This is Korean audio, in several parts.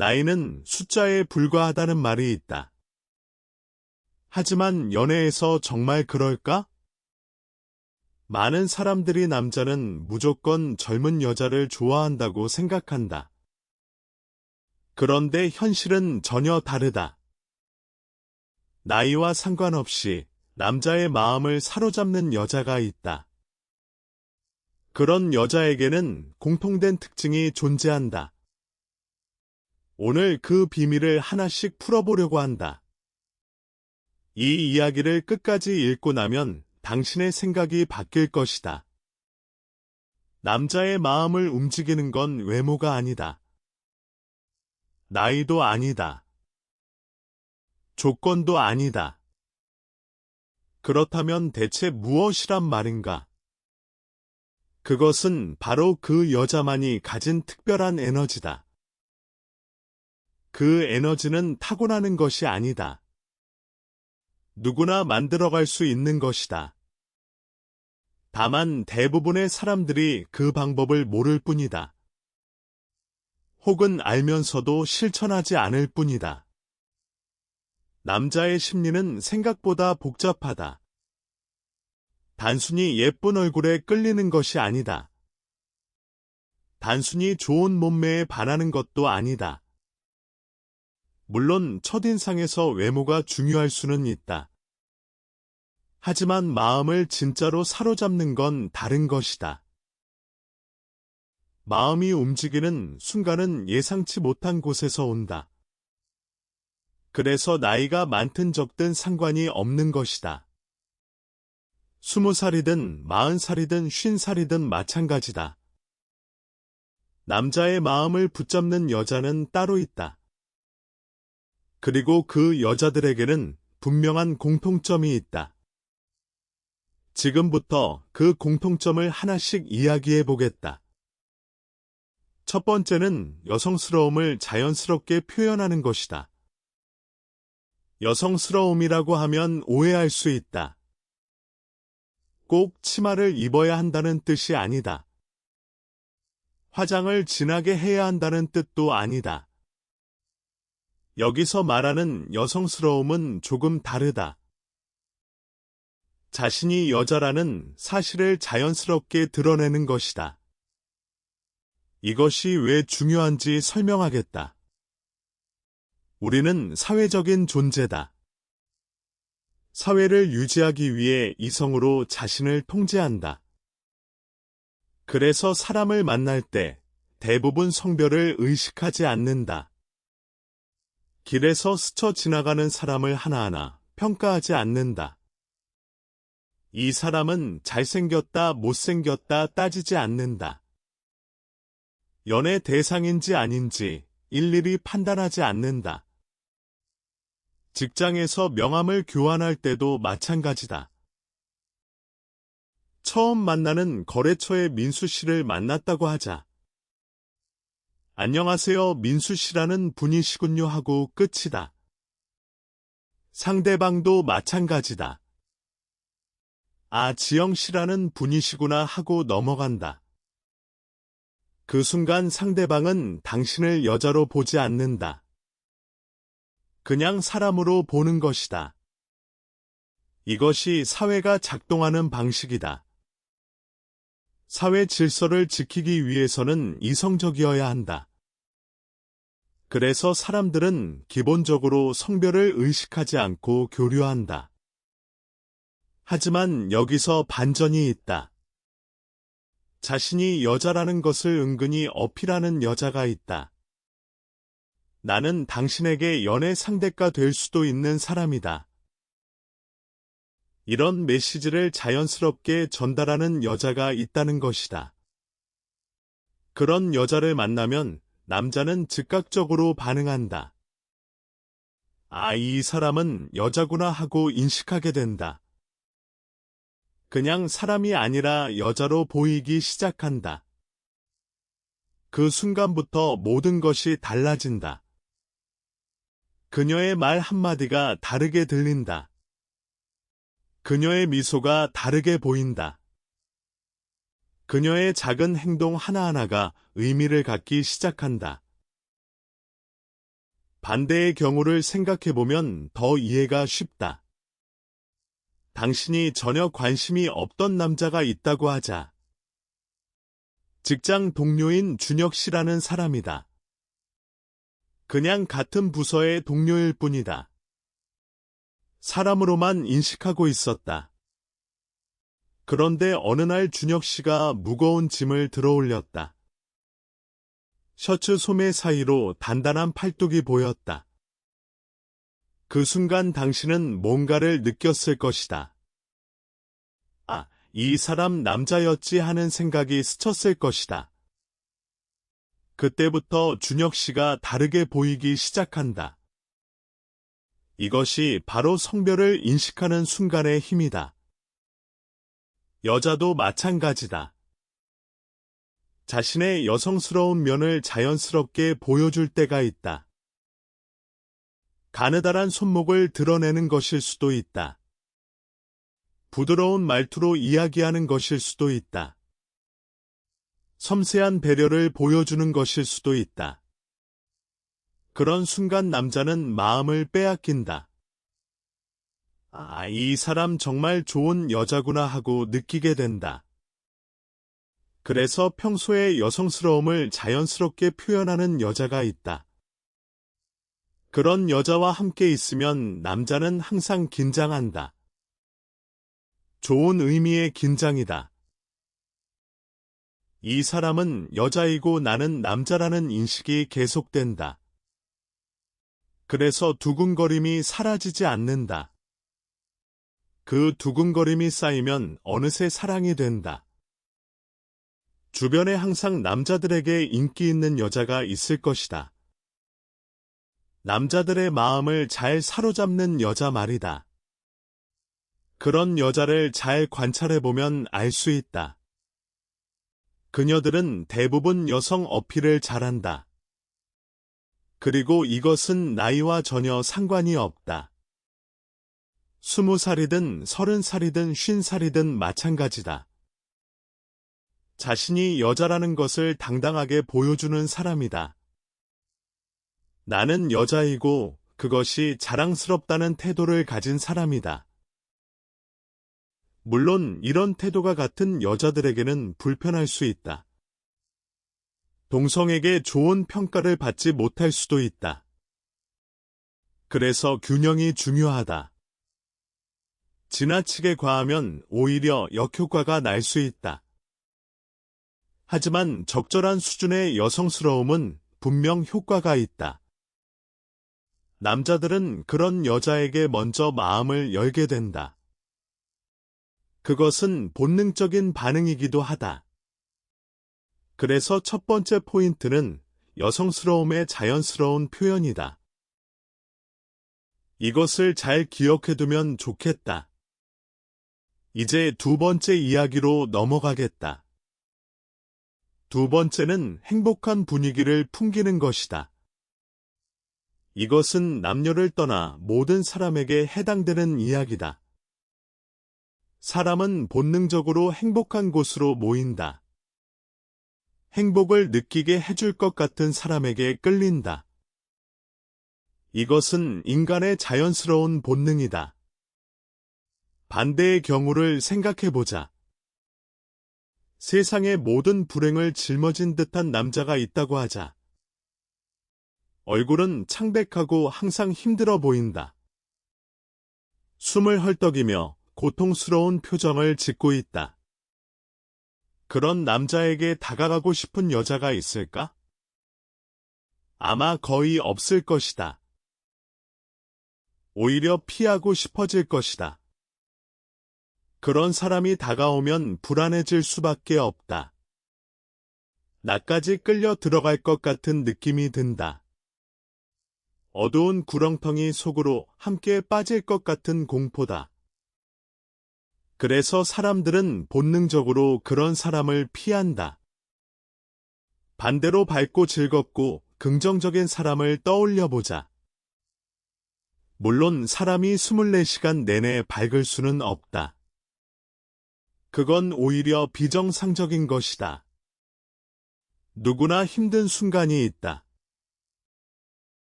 나이는 숫자에 불과하다는 말이 있다. 하지만 연애에서 정말 그럴까? 많은 사람들이 남자는 무조건 젊은 여자를 좋아한다고 생각한다. 그런데 현실은 전혀 다르다. 나이와 상관없이 남자의 마음을 사로잡는 여자가 있다. 그런 여자에게는 공통된 특징이 존재한다. 오늘 그 비밀을 하나씩 풀어보려고 한다. 이 이야기를 끝까지 읽고 나면 당신의 생각이 바뀔 것이다. 남자의 마음을 움직이는 건 외모가 아니다. 나이도 아니다. 조건도 아니다. 그렇다면 대체 무엇이란 말인가? 그것은 바로 그 여자만이 가진 특별한 에너지다. 그 에너지는 타고나는 것이 아니다. 누구나 만들어갈 수 있는 것이다. 다만 대부분의 사람들이 그 방법을 모를 뿐이다. 혹은 알면서도 실천하지 않을 뿐이다. 남자의 심리는 생각보다 복잡하다. 단순히 예쁜 얼굴에 끌리는 것이 아니다. 단순히 좋은 몸매에 반하는 것도 아니다. 물론 첫인상에서 외모가 중요할 수는 있다. 하지만 마음을 진짜로 사로잡는 건 다른 것이다. 마음이 움직이는 순간은 예상치 못한 곳에서 온다. 그래서 나이가 많든 적든 상관이 없는 것이다. 20살이든 40살이든 50살이든 마찬가지다. 남자의 마음을 붙잡는 여자는 따로 있다. 그리고 그 여자들에게는 분명한 공통점이 있다. 지금부터 그 공통점을 하나씩 이야기해 보겠다. 첫 번째는 여성스러움을 자연스럽게 표현하는 것이다. 여성스러움이라고 하면 오해할 수 있다. 꼭 치마를 입어야 한다는 뜻이 아니다. 화장을 진하게 해야 한다는 뜻도 아니다. 여기서 말하는 여성스러움은 조금 다르다. 자신이 여자라는 사실을 자연스럽게 드러내는 것이다. 이것이 왜 중요한지 설명하겠다. 우리는 사회적인 존재다. 사회를 유지하기 위해 이성으로 자신을 통제한다. 그래서 사람을 만날 때 대부분 성별을 의식하지 않는다. 길에서 스쳐 지나가는 사람을 하나하나 평가하지 않는다. 이 사람은 잘생겼다, 못생겼다 따지지 않는다. 연애 대상인지 아닌지 일일이 판단하지 않는다. 직장에서 명함을 교환할 때도 마찬가지다. 처음 만나는 거래처의 민수 씨를 만났다고 하자. 안녕하세요, 민수 씨라는 분이시군요 하고 끝이다. 상대방도 마찬가지다. 아, 지영 씨라는 분이시구나 하고 넘어간다. 그 순간 상대방은 당신을 여자로 보지 않는다. 그냥 사람으로 보는 것이다. 이것이 사회가 작동하는 방식이다. 사회 질서를 지키기 위해서는 이성적이어야 한다. 그래서 사람들은 기본적으로 성별을 의식하지 않고 교류한다. 하지만 여기서 반전이 있다. 자신이 여자라는 것을 은근히 어필하는 여자가 있다. 나는 당신에게 연애 상대가 될 수도 있는 사람이다. 이런 메시지를 자연스럽게 전달하는 여자가 있다는 것이다. 그런 여자를 만나면 남자는 즉각적으로 반응한다. 아, 이 사람은 여자구나 하고 인식하게 된다. 그냥 사람이 아니라 여자로 보이기 시작한다. 그 순간부터 모든 것이 달라진다. 그녀의 말 한마디가 다르게 들린다. 그녀의 미소가 다르게 보인다. 그녀의 작은 행동 하나하나가 의미를 갖기 시작한다. 반대의 경우를 생각해보면 더 이해가 쉽다. 당신이 전혀 관심이 없던 남자가 있다고 하자. 직장 동료인 준혁 씨라는 사람이다. 그냥 같은 부서의 동료일 뿐이다. 사람으로만 인식하고 있었다. 그런데 어느 날 준혁 씨가 무거운 짐을 들어올렸다. 셔츠 소매 사이로 단단한 팔뚝이 보였다. 그 순간 당신은 뭔가를 느꼈을 것이다. 아, 이 사람 남자였지 하는 생각이 스쳤을 것이다. 그때부터 준혁 씨가 다르게 보이기 시작한다. 이것이 바로 성별을 인식하는 순간의 힘이다. 여자도 마찬가지다. 자신의 여성스러운 면을 자연스럽게 보여줄 때가 있다. 가느다란 손목을 드러내는 것일 수도 있다. 부드러운 말투로 이야기하는 것일 수도 있다. 섬세한 배려를 보여주는 것일 수도 있다. 그런 순간 남자는 마음을 빼앗긴다. 아, 이 사람 정말 좋은 여자구나 하고 느끼게 된다. 그래서 평소에 여성스러움을 자연스럽게 표현하는 여자가 있다. 그런 여자와 함께 있으면 남자는 항상 긴장한다. 좋은 의미의 긴장이다. 이 사람은 여자이고 나는 남자라는 인식이 계속된다. 그래서 두근거림이 사라지지 않는다. 그 두근거림이 쌓이면 어느새 사랑이 된다. 주변에 항상 남자들에게 인기 있는 여자가 있을 것이다. 남자들의 마음을 잘 사로잡는 여자 말이다. 그런 여자를 잘 관찰해보면 알 수 있다. 그녀들은 대부분 여성 어필을 잘한다. 그리고 이것은 나이와 전혀 상관이 없다. 20살이든 30살이든 50살이든 마찬가지다. 자신이 여자라는 것을 당당하게 보여주는 사람이다. 나는 여자이고 그것이 자랑스럽다는 태도를 가진 사람이다. 물론 이런 태도가 같은 여자들에게는 불편할 수 있다. 동성에게 좋은 평가를 받지 못할 수도 있다. 그래서 균형이 중요하다. 지나치게 과하면 오히려 역효과가 날 수 있다. 하지만 적절한 수준의 여성스러움은 분명 효과가 있다. 남자들은 그런 여자에게 먼저 마음을 열게 된다. 그것은 본능적인 반응이기도 하다. 그래서 첫 번째 포인트는 여성스러움의 자연스러운 표현이다. 이것을 잘 기억해두면 좋겠다. 이제 두 번째 이야기로 넘어가겠다. 두 번째는 행복한 분위기를 풍기는 것이다. 이것은 남녀를 떠나 모든 사람에게 해당되는 이야기다. 사람은 본능적으로 행복한 곳으로 모인다. 행복을 느끼게 해줄 것 같은 사람에게 끌린다. 이것은 인간의 자연스러운 본능이다. 반대의 경우를 생각해보자. 세상의 모든 불행을 짊어진 듯한 남자가 있다고 하자. 얼굴은 창백하고 항상 힘들어 보인다. 숨을 헐떡이며 고통스러운 표정을 짓고 있다. 그런 남자에게 다가가고 싶은 여자가 있을까? 아마 거의 없을 것이다. 오히려 피하고 싶어질 것이다. 그런 사람이 다가오면 불안해질 수밖에 없다. 나까지 끌려 들어갈 것 같은 느낌이 든다. 어두운 구렁텅이 속으로 함께 빠질 것 같은 공포다. 그래서 사람들은 본능적으로 그런 사람을 피한다. 반대로 밝고 즐겁고 긍정적인 사람을 떠올려 보자. 물론 사람이 24시간 내내 밝을 수는 없다. 그건 오히려 비정상적인 것이다. 누구나 힘든 순간이 있다.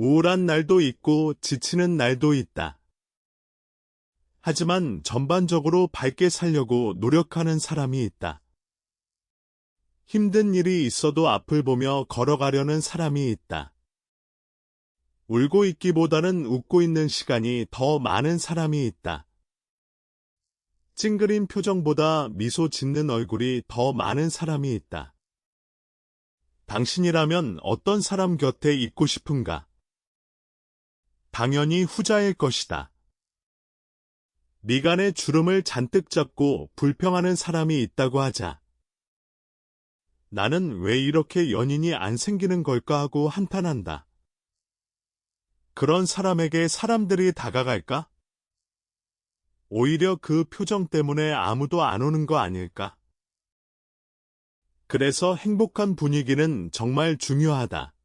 우울한 날도 있고 지치는 날도 있다. 하지만 전반적으로 밝게 살려고 노력하는 사람이 있다. 힘든 일이 있어도 앞을 보며 걸어가려는 사람이 있다. 울고 있기보다는 웃고 있는 시간이 더 많은 사람이 있다. 찡그린 표정보다 미소 짓는 얼굴이 더 많은 사람이 있다. 당신이라면 어떤 사람 곁에 있고 싶은가? 당연히 후자일 것이다. 미간에 주름을 잔뜩 잡고 불평하는 사람이 있다고 하자. 나는 왜 이렇게 연인이 안 생기는 걸까 하고 한탄한다. 그런 사람에게 사람들이 다가갈까? 오히려 그 표정 때문에 아무도 안 오는 거 아닐까? 그래서 행복한 분위기는 정말 중요하다.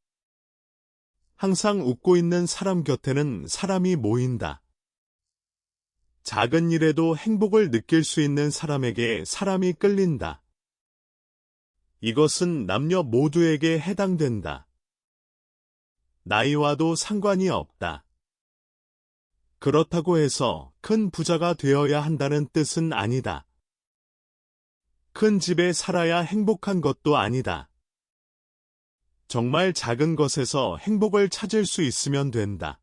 항상 웃고 있는 사람 곁에는 사람이 모인다. 작은 일에도 행복을 느낄 수 있는 사람에게 사람이 끌린다. 이것은 남녀 모두에게 해당된다. 나이와도 상관이 없다. 그렇다고 해서 큰 부자가 되어야 한다는 뜻은 아니다. 큰 집에 살아야 행복한 것도 아니다. 정말 작은 것에서 행복을 찾을 수 있으면 된다.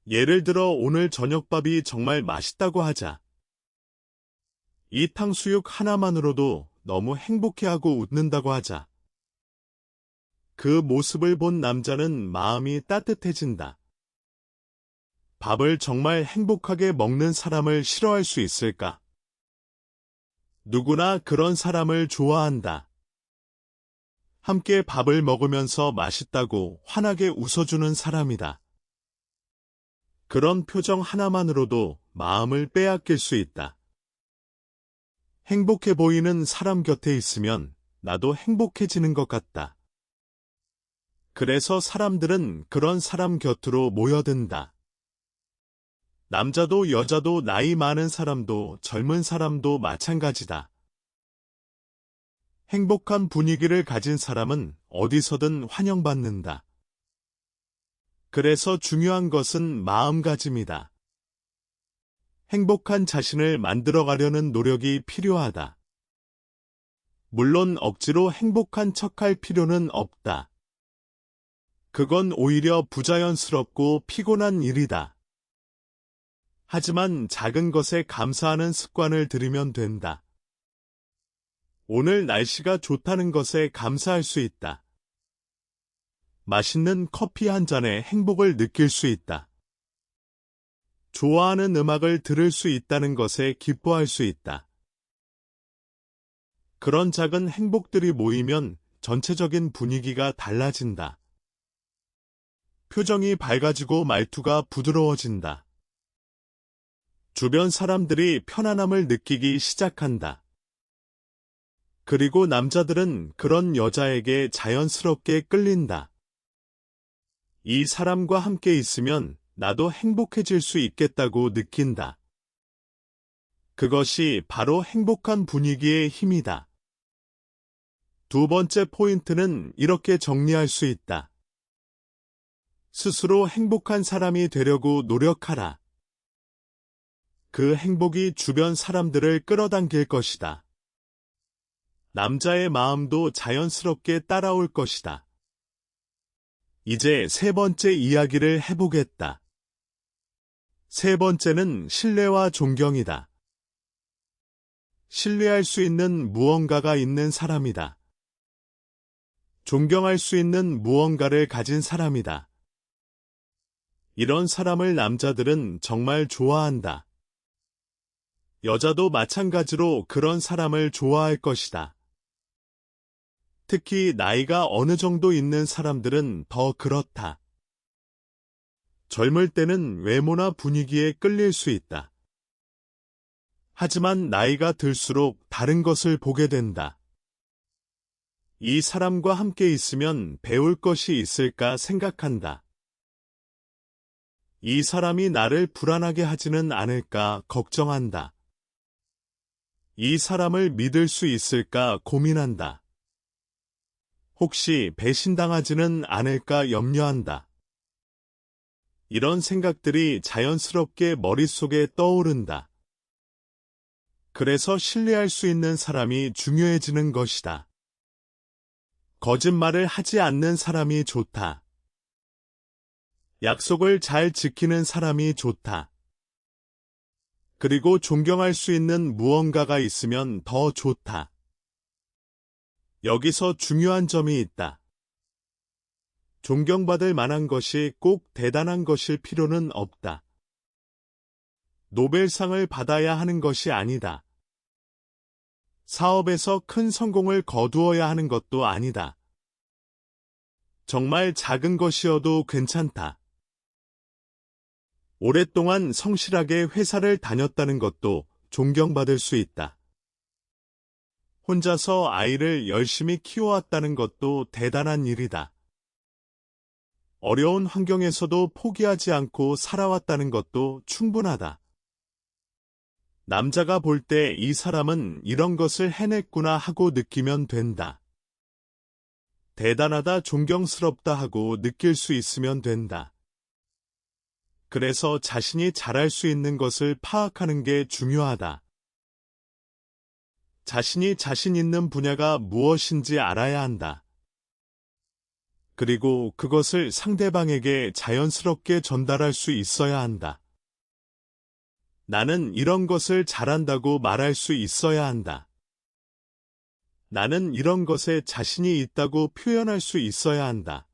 예를 들어 오늘 저녁밥이 정말 맛있다고 하자. 이 탕수육 하나만으로도 너무 행복해하고 웃는다고 하자. 그 모습을 본 남자는 마음이 따뜻해진다. 밥을 정말 행복하게 먹는 사람을 싫어할 수 있을까? 누구나 그런 사람을 좋아한다. 함께 밥을 먹으면서 맛있다고 환하게 웃어주는 사람이다. 그런 표정 하나만으로도 마음을 빼앗길 수 있다. 행복해 보이는 사람 곁에 있으면 나도 행복해지는 것 같다. 그래서 사람들은 그런 사람 곁으로 모여든다. 남자도 여자도 나이 많은 사람도 젊은 사람도 마찬가지다. 행복한 분위기를 가진 사람은 어디서든 환영받는다. 그래서 중요한 것은 마음가짐이다. 행복한 자신을 만들어가려는 노력이 필요하다. 물론 억지로 행복한 척할 필요는 없다. 그건 오히려 부자연스럽고 피곤한 일이다. 하지만 작은 것에 감사하는 습관을 들이면 된다. 오늘 날씨가 좋다는 것에 감사할 수 있다. 맛있는 커피 한 잔에 행복을 느낄 수 있다. 좋아하는 음악을 들을 수 있다는 것에 기뻐할 수 있다. 그런 작은 행복들이 모이면 전체적인 분위기가 달라진다. 표정이 밝아지고 말투가 부드러워진다. 주변 사람들이 편안함을 느끼기 시작한다. 그리고 남자들은 그런 여자에게 자연스럽게 끌린다. 이 사람과 함께 있으면 나도 행복해질 수 있겠다고 느낀다. 그것이 바로 행복한 분위기의 힘이다. 두 번째 포인트는 이렇게 정리할 수 있다. 스스로 행복한 사람이 되려고 노력하라. 그 행복이 주변 사람들을 끌어당길 것이다. 남자의 마음도 자연스럽게 따라올 것이다. 이제 세 번째 이야기를 해보겠다. 세 번째는 신뢰와 존경이다. 신뢰할 수 있는 무언가가 있는 사람이다. 존경할 수 있는 무언가를 가진 사람이다. 이런 사람을 남자들은 정말 좋아한다. 여자도 마찬가지로 그런 사람을 좋아할 것이다. 특히 나이가 어느 정도 있는 사람들은 더 그렇다. 젊을 때는 외모나 분위기에 끌릴 수 있다. 하지만 나이가 들수록 다른 것을 보게 된다. 이 사람과 함께 있으면 배울 것이 있을까 생각한다. 이 사람이 나를 불안하게 하지는 않을까 걱정한다. 이 사람을 믿을 수 있을까 고민한다. 혹시 배신당하지는 않을까 염려한다. 이런 생각들이 자연스럽게 머릿속에 떠오른다. 그래서 신뢰할 수 있는 사람이 중요해지는 것이다. 거짓말을 하지 않는 사람이 좋다. 약속을 잘 지키는 사람이 좋다. 그리고 존경할 수 있는 무언가가 있으면 더 좋다. 여기서 중요한 점이 있다. 존경받을 만한 것이 꼭 대단한 것일 필요는 없다. 노벨상을 받아야 하는 것이 아니다. 사업에서 큰 성공을 거두어야 하는 것도 아니다. 정말 작은 것이어도 괜찮다. 오랫동안 성실하게 회사를 다녔다는 것도 존경받을 수 있다. 혼자서 아이를 열심히 키워왔다는 것도 대단한 일이다. 어려운 환경에서도 포기하지 않고 살아왔다는 것도 충분하다. 남자가 볼 때 이 사람은 이런 것을 해냈구나 하고 느끼면 된다. 대단하다, 존경스럽다 하고 느낄 수 있으면 된다. 그래서 자신이 잘할 수 있는 것을 파악하는 게 중요하다. 자신이 자신 있는 분야가 무엇인지 알아야 한다. 그리고 그것을 상대방에게 자연스럽게 전달할 수 있어야 한다. 나는 이런 것을 잘한다고 말할 수 있어야 한다. 나는 이런 것에 자신이 있다고 표현할 수 있어야 한다.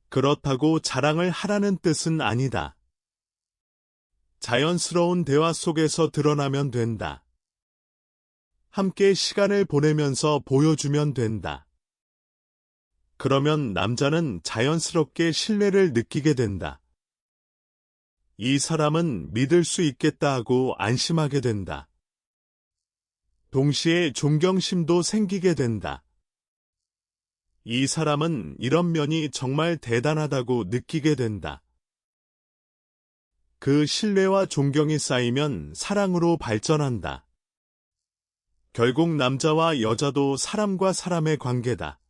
그렇다고 자랑을 하라는 뜻은 아니다. 자연스러운 대화 속에서 드러나면 된다. 함께 시간을 보내면서 보여주면 된다. 그러면 남자는 자연스럽게 신뢰를 느끼게 된다. 이 사람은 믿을 수 있겠다 하고 안심하게 된다. 동시에 존경심도 생기게 된다. 이 사람은 이런 면이 정말 대단하다고 느끼게 된다. 그 신뢰와 존경이 쌓이면 사랑으로 발전한다. 결국 남자와 여자도 사람과 사람의 관계다.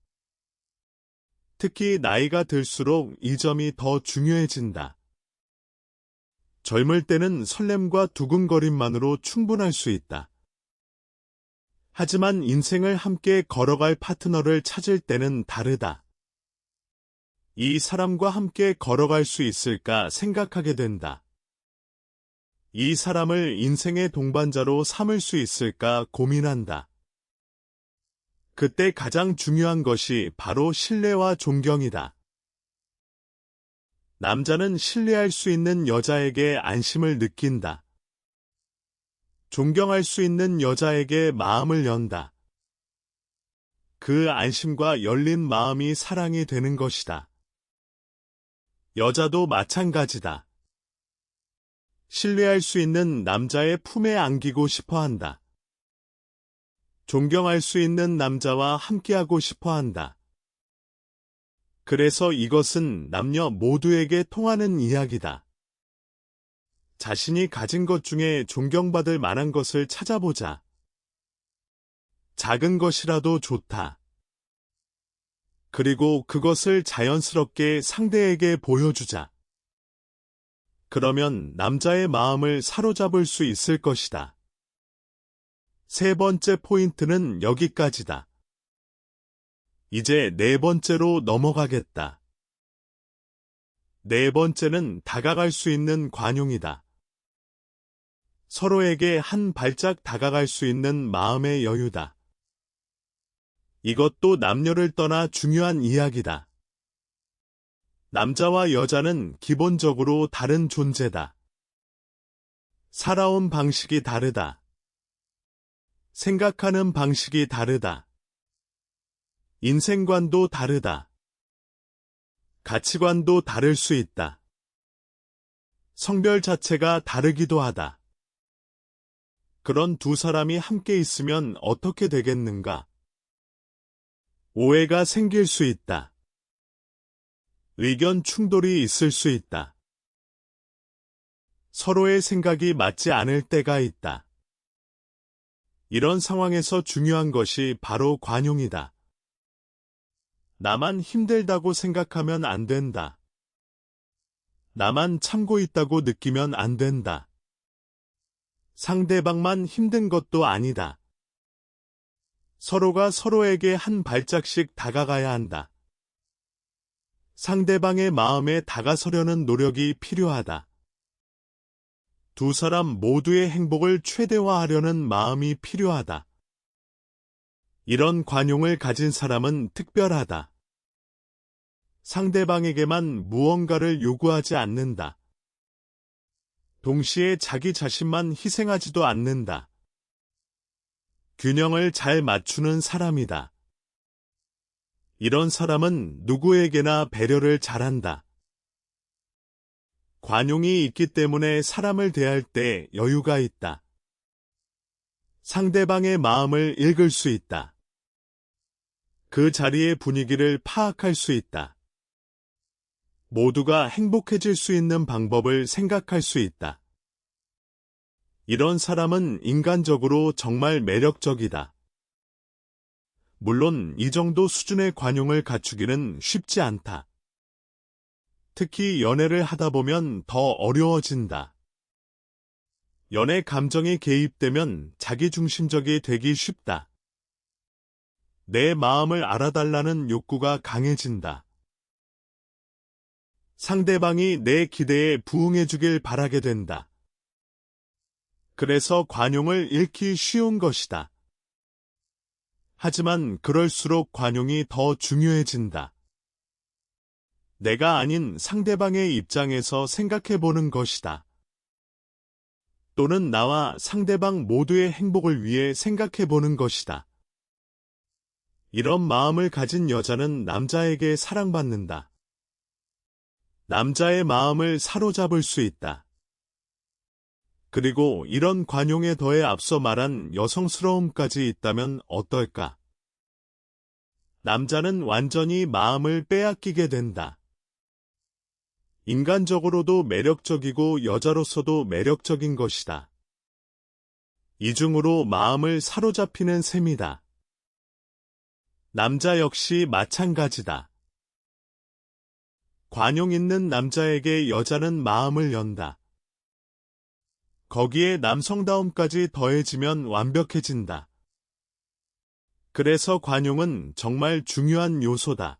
특히 나이가 들수록 이 점이 더 중요해진다. 젊을 때는 설렘과 두근거림만으로 충분할 수 있다. 하지만 인생을 함께 걸어갈 파트너를 찾을 때는 다르다. 이 사람과 함께 걸어갈 수 있을까 생각하게 된다. 이 사람을 인생의 동반자로 삼을 수 있을까 고민한다. 그때 가장 중요한 것이 바로 신뢰와 존경이다. 남자는 신뢰할 수 있는 여자에게 안심을 느낀다. 존경할 수 있는 여자에게 마음을 연다. 그 안심과 열린 마음이 사랑이 되는 것이다. 여자도 마찬가지다. 신뢰할 수 있는 남자의 품에 안기고 싶어 한다. 존경할 수 있는 남자와 함께하고 싶어 한다. 그래서 이것은 남녀 모두에게 통하는 이야기다. 자신이 가진 것 중에 존경받을 만한 것을 찾아보자. 작은 것이라도 좋다. 그리고 그것을 자연스럽게 상대에게 보여주자. 그러면 남자의 마음을 사로잡을 수 있을 것이다. 세 번째 포인트는 여기까지다. 이제 네 번째로 넘어가겠다. 네 번째는 다가갈 수 있는 관용이다. 서로에게 한 발짝 다가갈 수 있는 마음의 여유다. 이것도 남녀를 떠나 중요한 이야기다. 남자와 여자는 기본적으로 다른 존재다. 살아온 방식이 다르다. 생각하는 방식이 다르다. 인생관도 다르다. 가치관도 다를 수 있다. 성별 자체가 다르기도 하다. 그런 두 사람이 함께 있으면 어떻게 되겠는가? 오해가 생길 수 있다. 의견 충돌이 있을 수 있다. 서로의 생각이 맞지 않을 때가 있다. 이런 상황에서 중요한 것이 바로 관용이다. 나만 힘들다고 생각하면 안 된다. 나만 참고 있다고 느끼면 안 된다. 상대방만 힘든 것도 아니다. 서로가 서로에게 한 발짝씩 다가가야 한다. 상대방의 마음에 다가서려는 노력이 필요하다. 두 사람 모두의 행복을 최대화하려는 마음이 필요하다. 이런 관용을 가진 사람은 특별하다. 상대방에게만 무언가를 요구하지 않는다. 동시에 자기 자신만 희생하지도 않는다. 균형을 잘 맞추는 사람이다. 이런 사람은 누구에게나 배려를 잘한다. 관용이 있기 때문에 사람을 대할 때 여유가 있다. 상대방의 마음을 읽을 수 있다. 그 자리의 분위기를 파악할 수 있다. 모두가 행복해질 수 있는 방법을 생각할 수 있다. 이런 사람은 인간적으로 정말 매력적이다. 물론 이 정도 수준의 관용을 갖추기는 쉽지 않다. 특히 연애를 하다 보면 더 어려워진다. 연애 감정이 개입되면 자기중심적이 되기 쉽다. 내 마음을 알아달라는 욕구가 강해진다. 상대방이 내 기대에 부응해주길 바라게 된다. 그래서 관용을 잃기 쉬운 것이다. 하지만 그럴수록 관용이 더 중요해진다. 내가 아닌 상대방의 입장에서 생각해보는 것이다. 또는 나와 상대방 모두의 행복을 위해 생각해보는 것이다. 이런 마음을 가진 여자는 남자에게 사랑받는다. 남자의 마음을 사로잡을 수 있다. 그리고 이런 관용에 더해 앞서 말한 여성스러움까지 있다면 어떨까? 남자는 완전히 마음을 빼앗기게 된다. 인간적으로도 매력적이고 여자로서도 매력적인 것이다. 이중으로 마음을 사로잡히는 셈이다. 남자 역시 마찬가지다. 관용 있는 남자에게 여자는 마음을 연다. 거기에 남성다움까지 더해지면 완벽해진다. 그래서 관용은 정말 중요한 요소다.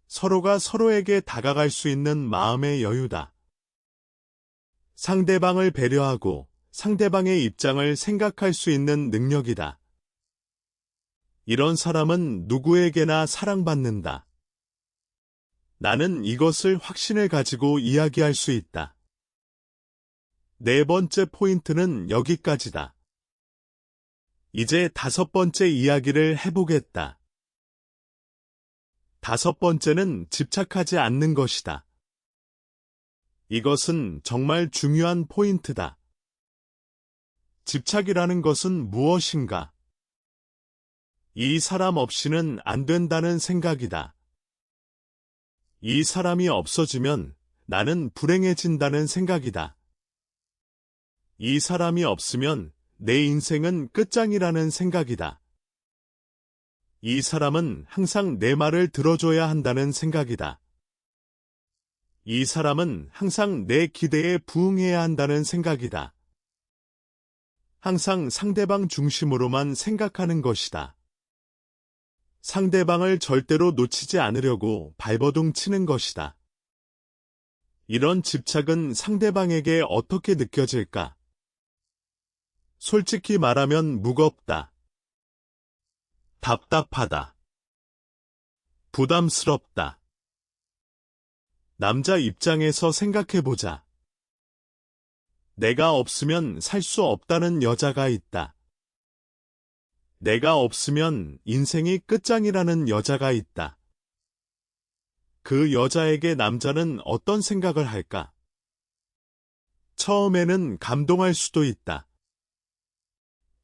서로가 서로에게 다가갈 수 있는 마음의 여유다. 상대방을 배려하고 상대방의 입장을 생각할 수 있는 능력이다. 이런 사람은 누구에게나 사랑받는다. 나는 이것을 확신을 가지고 이야기할 수 있다. 네 번째 포인트는 여기까지다. 이제 다섯 번째 이야기를 해보겠다. 다섯 번째는 집착하지 않는 것이다. 이것은 정말 중요한 포인트다. 집착이라는 것은 무엇인가? 이 사람 없이는 안 된다는 생각이다. 이 사람이 없어지면 나는 불행해진다는 생각이다. 이 사람이 없으면 내 인생은 끝장이라는 생각이다. 이 사람은 항상 내 말을 들어줘야 한다는 생각이다. 이 사람은 항상 내 기대에 부응해야 한다는 생각이다. 항상 상대방 중심으로만 생각하는 것이다. 상대방을 절대로 놓치지 않으려고 발버둥 치는 것이다. 이런 집착은 상대방에게 어떻게 느껴질까? 솔직히 말하면 무겁다. 답답하다. 부담스럽다. 남자 입장에서 생각해보자. 내가 없으면 살 수 없다는 여자가 있다. 내가 없으면 인생이 끝장이라는 여자가 있다. 그 여자에게 남자는 어떤 생각을 할까? 처음에는 감동할 수도 있다.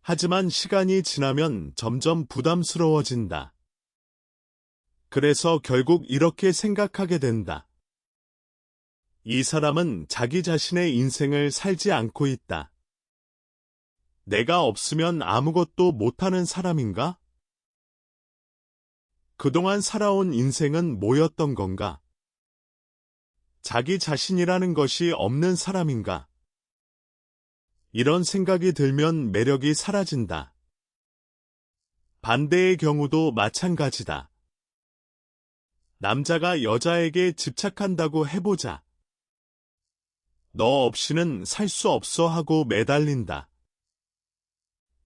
하지만 시간이 지나면 점점 부담스러워진다. 그래서 결국 이렇게 생각하게 된다. 이 사람은 자기 자신의 인생을 살지 않고 있다. 내가 없으면 아무것도 못하는 사람인가? 그동안 살아온 인생은 뭐였던 건가? 자기 자신이라는 것이 없는 사람인가? 이런 생각이 들면 매력이 사라진다. 반대의 경우도 마찬가지다. 남자가 여자에게 집착한다고 해보자. 너 없이는 살 수 없어 하고 매달린다.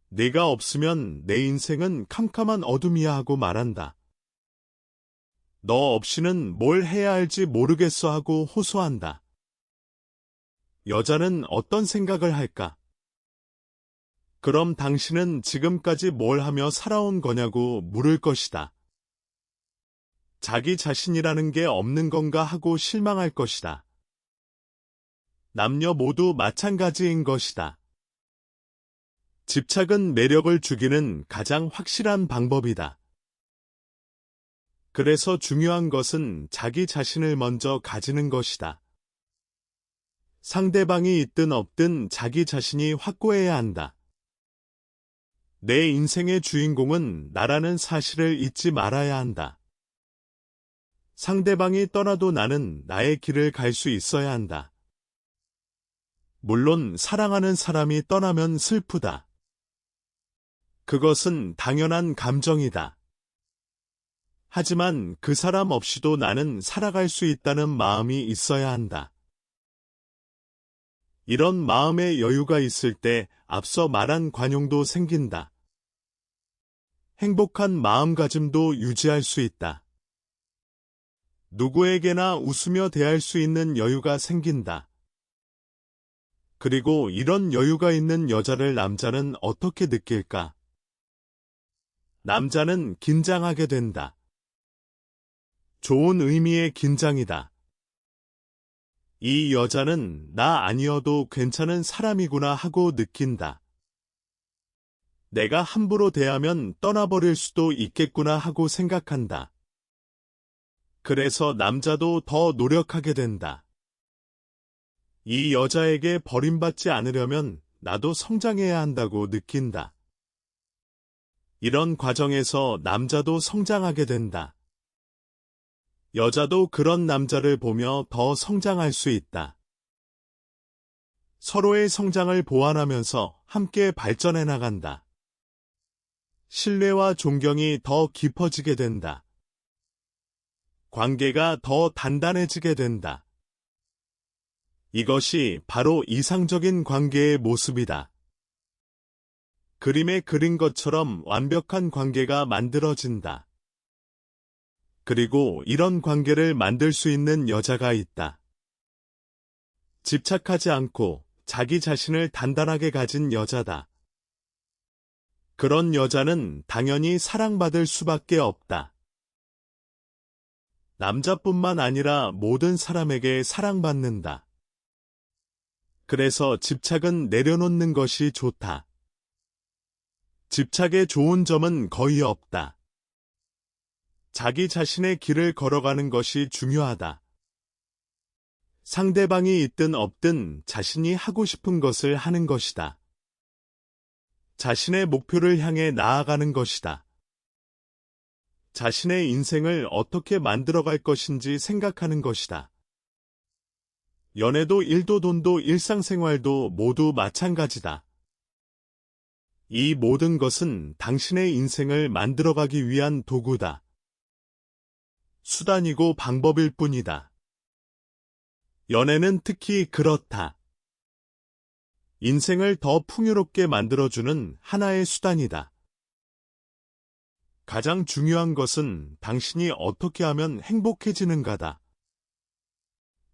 네가 없으면 내 인생은 캄캄한 어둠이야 하고 말한다. 너 없이는 뭘 해야 할지 모르겠어 하고 호소한다. 여자는 어떤 생각을 할까? 그럼 당신은 지금까지 뭘 하며 살아온 거냐고 물을 것이다. 자기 자신이라는 게 없는 건가 하고 실망할 것이다. 남녀 모두 마찬가지인 것이다. 집착은 매력을 죽이는 가장 확실한 방법이다. 그래서 중요한 것은 자기 자신을 먼저 가지는 것이다. 상대방이 있든 없든 자기 자신이 확고해야 한다. 내 인생의 주인공은 나라는 사실을 잊지 말아야 한다. 상대방이 떠나도 나는 나의 길을 갈 수 있어야 한다. 물론 사랑하는 사람이 떠나면 슬프다. 그것은 당연한 감정이다. 하지만 그 사람 없이도 나는 살아갈 수 있다는 마음이 있어야 한다. 이런 마음의 여유가 있을 때 앞서 말한 관용도 생긴다. 행복한 마음가짐도 유지할 수 있다. 누구에게나 웃으며 대할 수 있는 여유가 생긴다. 그리고 이런 여유가 있는 여자를 남자는 어떻게 느낄까? 남자는 긴장하게 된다. 좋은 의미의 긴장이다. 이 여자는 나 아니어도 괜찮은 사람이구나 하고 느낀다. 내가 함부로 대하면 떠나버릴 수도 있겠구나 하고 생각한다. 그래서 남자도 더 노력하게 된다. 이 여자에게 버림받지 않으려면 나도 성장해야 한다고 느낀다. 이런 과정에서 남자도 성장하게 된다. 여자도 그런 남자를 보며 더 성장할 수 있다. 서로의 성장을 보완하면서 함께 발전해 나간다. 신뢰와 존경이 더 깊어지게 된다. 관계가 더 단단해지게 된다. 이것이 바로 이상적인 관계의 모습이다. 그림에 그린 것처럼 완벽한 관계가 만들어진다. 그리고 이런 관계를 만들 수 있는 여자가 있다. 집착하지 않고 자기 자신을 단단하게 가진 여자다. 그런 여자는 당연히 사랑받을 수밖에 없다. 남자뿐만 아니라 모든 사람에게 사랑받는다. 그래서 집착은 내려놓는 것이 좋다. 집착의 좋은 점은 거의 없다. 자기 자신의 길을 걸어가는 것이 중요하다. 상대방이 있든 없든 자신이 하고 싶은 것을 하는 것이다. 자신의 목표를 향해 나아가는 것이다. 자신의 인생을 어떻게 만들어갈 것인지 생각하는 것이다. 연애도 일도 돈도 일상생활도 모두 마찬가지다. 이 모든 것은 당신의 인생을 만들어가기 위한 도구다. 수단이고 방법일 뿐이다. 연애는 특히 그렇다. 인생을 더 풍요롭게 만들어주는 하나의 수단이다. 가장 중요한 것은 당신이 어떻게 하면 행복해지는가다.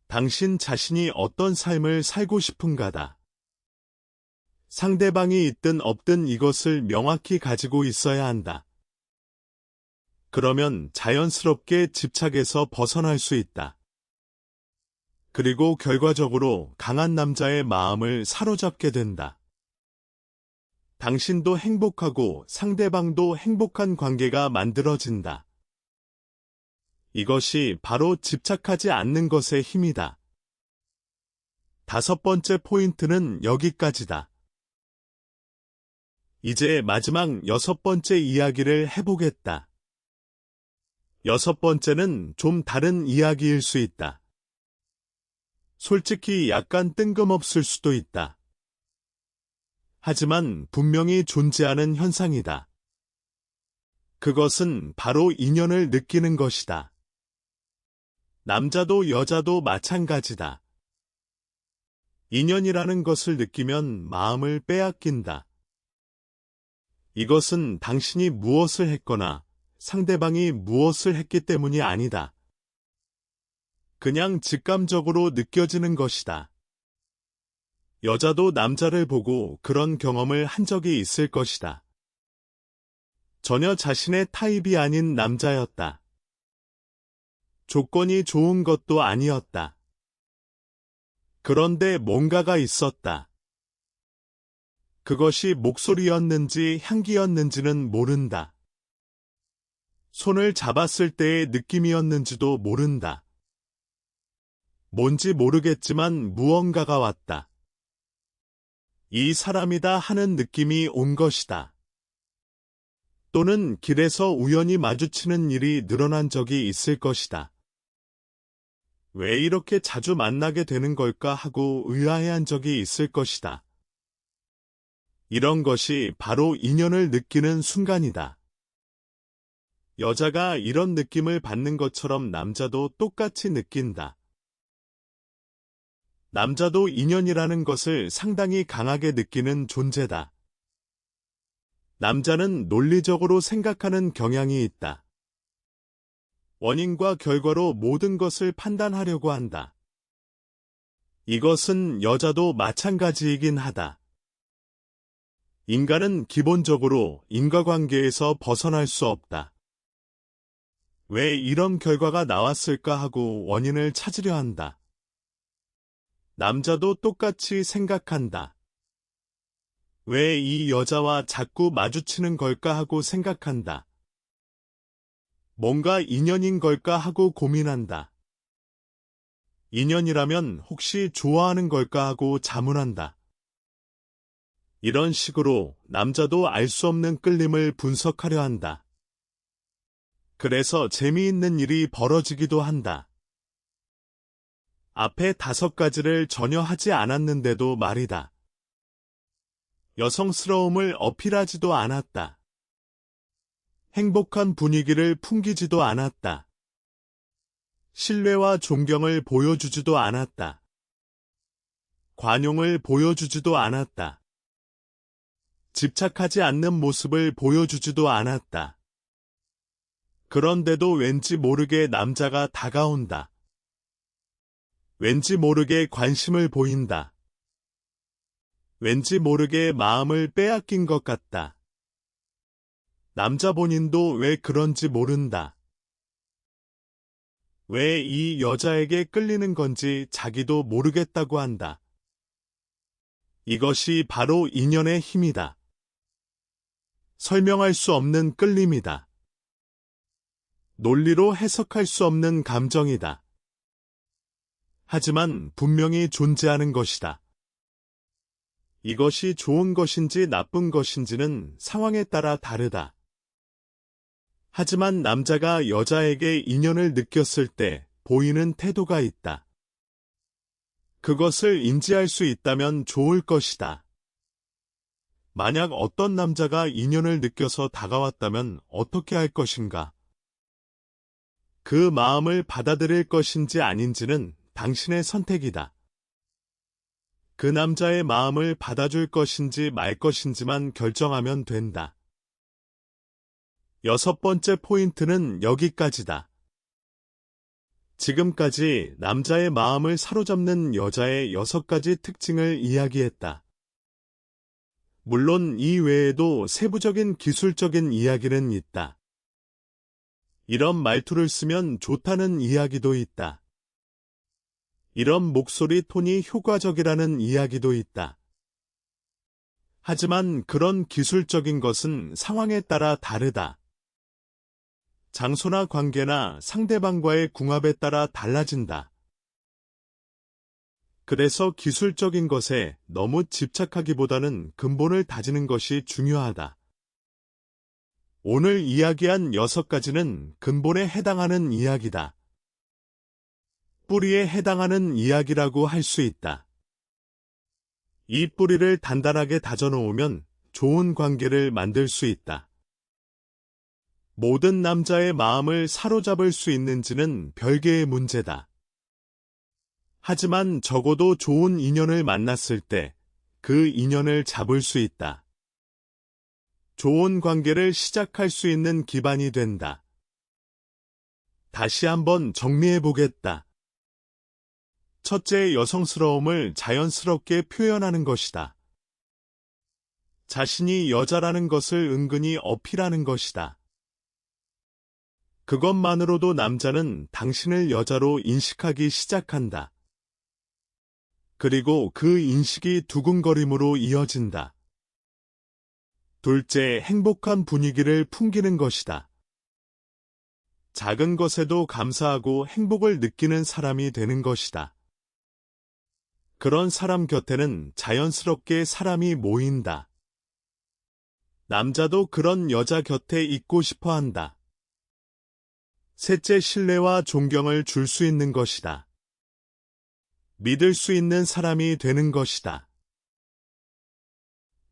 당신 자신이 어떤 삶을 살고 싶은가다. 상대방이 있든 없든 이것을 명확히 가지고 있어야 한다. 그러면 자연스럽게 집착에서 벗어날 수 있다. 그리고 결과적으로 강한 남자의 마음을 사로잡게 된다. 당신도 행복하고 상대방도 행복한 관계가 만들어진다. 이것이 바로 집착하지 않는 것의 힘이다. 5번째 포인트는 여기까지다. 이제 마지막 6번째 이야기를 해보겠다. 여섯 번째는 좀 다른 이야기일 수 있다. 솔직히 약간 뜬금없을 수도 있다. 하지만 분명히 존재하는 현상이다. 그것은 바로 인연을 느끼는 것이다. 남자도 여자도 마찬가지다. 인연이라는 것을 느끼면 마음을 빼앗긴다. 이것은 당신이 무엇을 했거나 상대방이 무엇을 했기 때문이 아니다. 그냥 직감적으로 느껴지는 것이다. 여자도 남자를 보고 그런 경험을 한 적이 있을 것이다. 전혀 자신의 타입이 아닌 남자였다. 조건이 좋은 것도 아니었다. 그런데 뭔가가 있었다. 그것이 목소리였는지 향기였는지는 모른다. 손을 잡았을 때의 느낌이었는지도 모른다. 뭔지 모르겠지만 무언가가 왔다. 이 사람이다 하는 느낌이 온 것이다. 또는 길에서 우연히 마주치는 일이 늘어난 적이 있을 것이다. 왜 이렇게 자주 만나게 되는 걸까 하고 의아해한 적이 있을 것이다. 이런 것이 바로 인연을 느끼는 순간이다. 여자가 이런 느낌을 받는 것처럼 남자도 똑같이 느낀다. 남자도 인연이라는 것을 상당히 강하게 느끼는 존재다. 남자는 논리적으로 생각하는 경향이 있다. 원인과 결과로 모든 것을 판단하려고 한다. 이것은 여자도 마찬가지이긴 하다. 인간은 기본적으로 인과관계에서 벗어날 수 없다. 왜 이런 결과가 나왔을까 하고 원인을 찾으려 한다. 남자도 똑같이 생각한다. 왜 이 여자와 자꾸 마주치는 걸까 하고 생각한다. 뭔가 인연인 걸까 하고 고민한다. 인연이라면 혹시 좋아하는 걸까 하고 자문한다. 이런 식으로 남자도 알 수 없는 끌림을 분석하려 한다. 그래서 재미있는 일이 벌어지기도 한다. 앞에 5가지를 전혀 하지 않았는데도 말이다. 여성스러움을 어필하지도 않았다. 행복한 분위기를 풍기지도 않았다. 신뢰와 존경을 보여주지도 않았다. 관용을 보여주지도 않았다. 집착하지 않는 모습을 보여주지도 않았다. 그런데도 왠지 모르게 남자가 다가온다. 왠지 모르게 관심을 보인다. 왠지 모르게 마음을 빼앗긴 것 같다. 남자 본인도 왜 그런지 모른다. 왜 이 여자에게 끌리는 건지 자기도 모르겠다고 한다. 이것이 바로 인연의 힘이다. 설명할 수 없는 끌림이다. 논리로 해석할 수 없는 감정이다. 하지만 분명히 존재하는 것이다. 이것이 좋은 것인지 나쁜 것인지는 상황에 따라 다르다. 하지만 남자가 여자에게 인연을 느꼈을 때 보이는 태도가 있다. 그것을 인지할 수 있다면 좋을 것이다. 만약 어떤 남자가 인연을 느껴서 다가왔다면 어떻게 할 것인가? 그 마음을 받아들일 것인지 아닌지는 당신의 선택이다. 그 남자의 마음을 받아줄 것인지 말 것인지만 결정하면 된다. 6번째 포인트는 여기까지다. 지금까지 남자의 마음을 사로잡는 여자의 6가지 특징을 이야기했다. 물론 이 외에도 세부적인 기술적인 이야기는 있다. 이런 말투를 쓰면 좋다는 이야기도 있다. 이런 목소리 톤이 효과적이라는 이야기도 있다. 하지만 그런 기술적인 것은 상황에 따라 다르다. 장소나 관계나 상대방과의 궁합에 따라 달라진다. 그래서 기술적인 것에 너무 집착하기보다는 근본을 다지는 것이 중요하다. 오늘 이야기한 6가지는 근본에 해당하는 이야기다. 뿌리에 해당하는 이야기라고 할 수 있다. 이 뿌리를 단단하게 다져놓으면 좋은 관계를 만들 수 있다. 모든 남자의 마음을 사로잡을 수 있는지는 별개의 문제다. 하지만 적어도 좋은 인연을 만났을 때 그 인연을 잡을 수 있다. 좋은 관계를 시작할 수 있는 기반이 된다. 다시 한번 정리해 보겠다. 첫째, 여성스러움을 자연스럽게 표현하는 것이다. 자신이 여자라는 것을 은근히 어필하는 것이다. 그것만으로도 남자는 당신을 여자로 인식하기 시작한다. 그리고 그 인식이 두근거림으로 이어진다. 둘째, 행복한 분위기를 풍기는 것이다. 작은 것에도 감사하고 행복을 느끼는 사람이 되는 것이다. 그런 사람 곁에는 자연스럽게 사람이 모인다. 남자도 그런 여자 곁에 있고 싶어 한다. 셋째, 신뢰와 존경을 줄 수 있는 것이다. 믿을 수 있는 사람이 되는 것이다.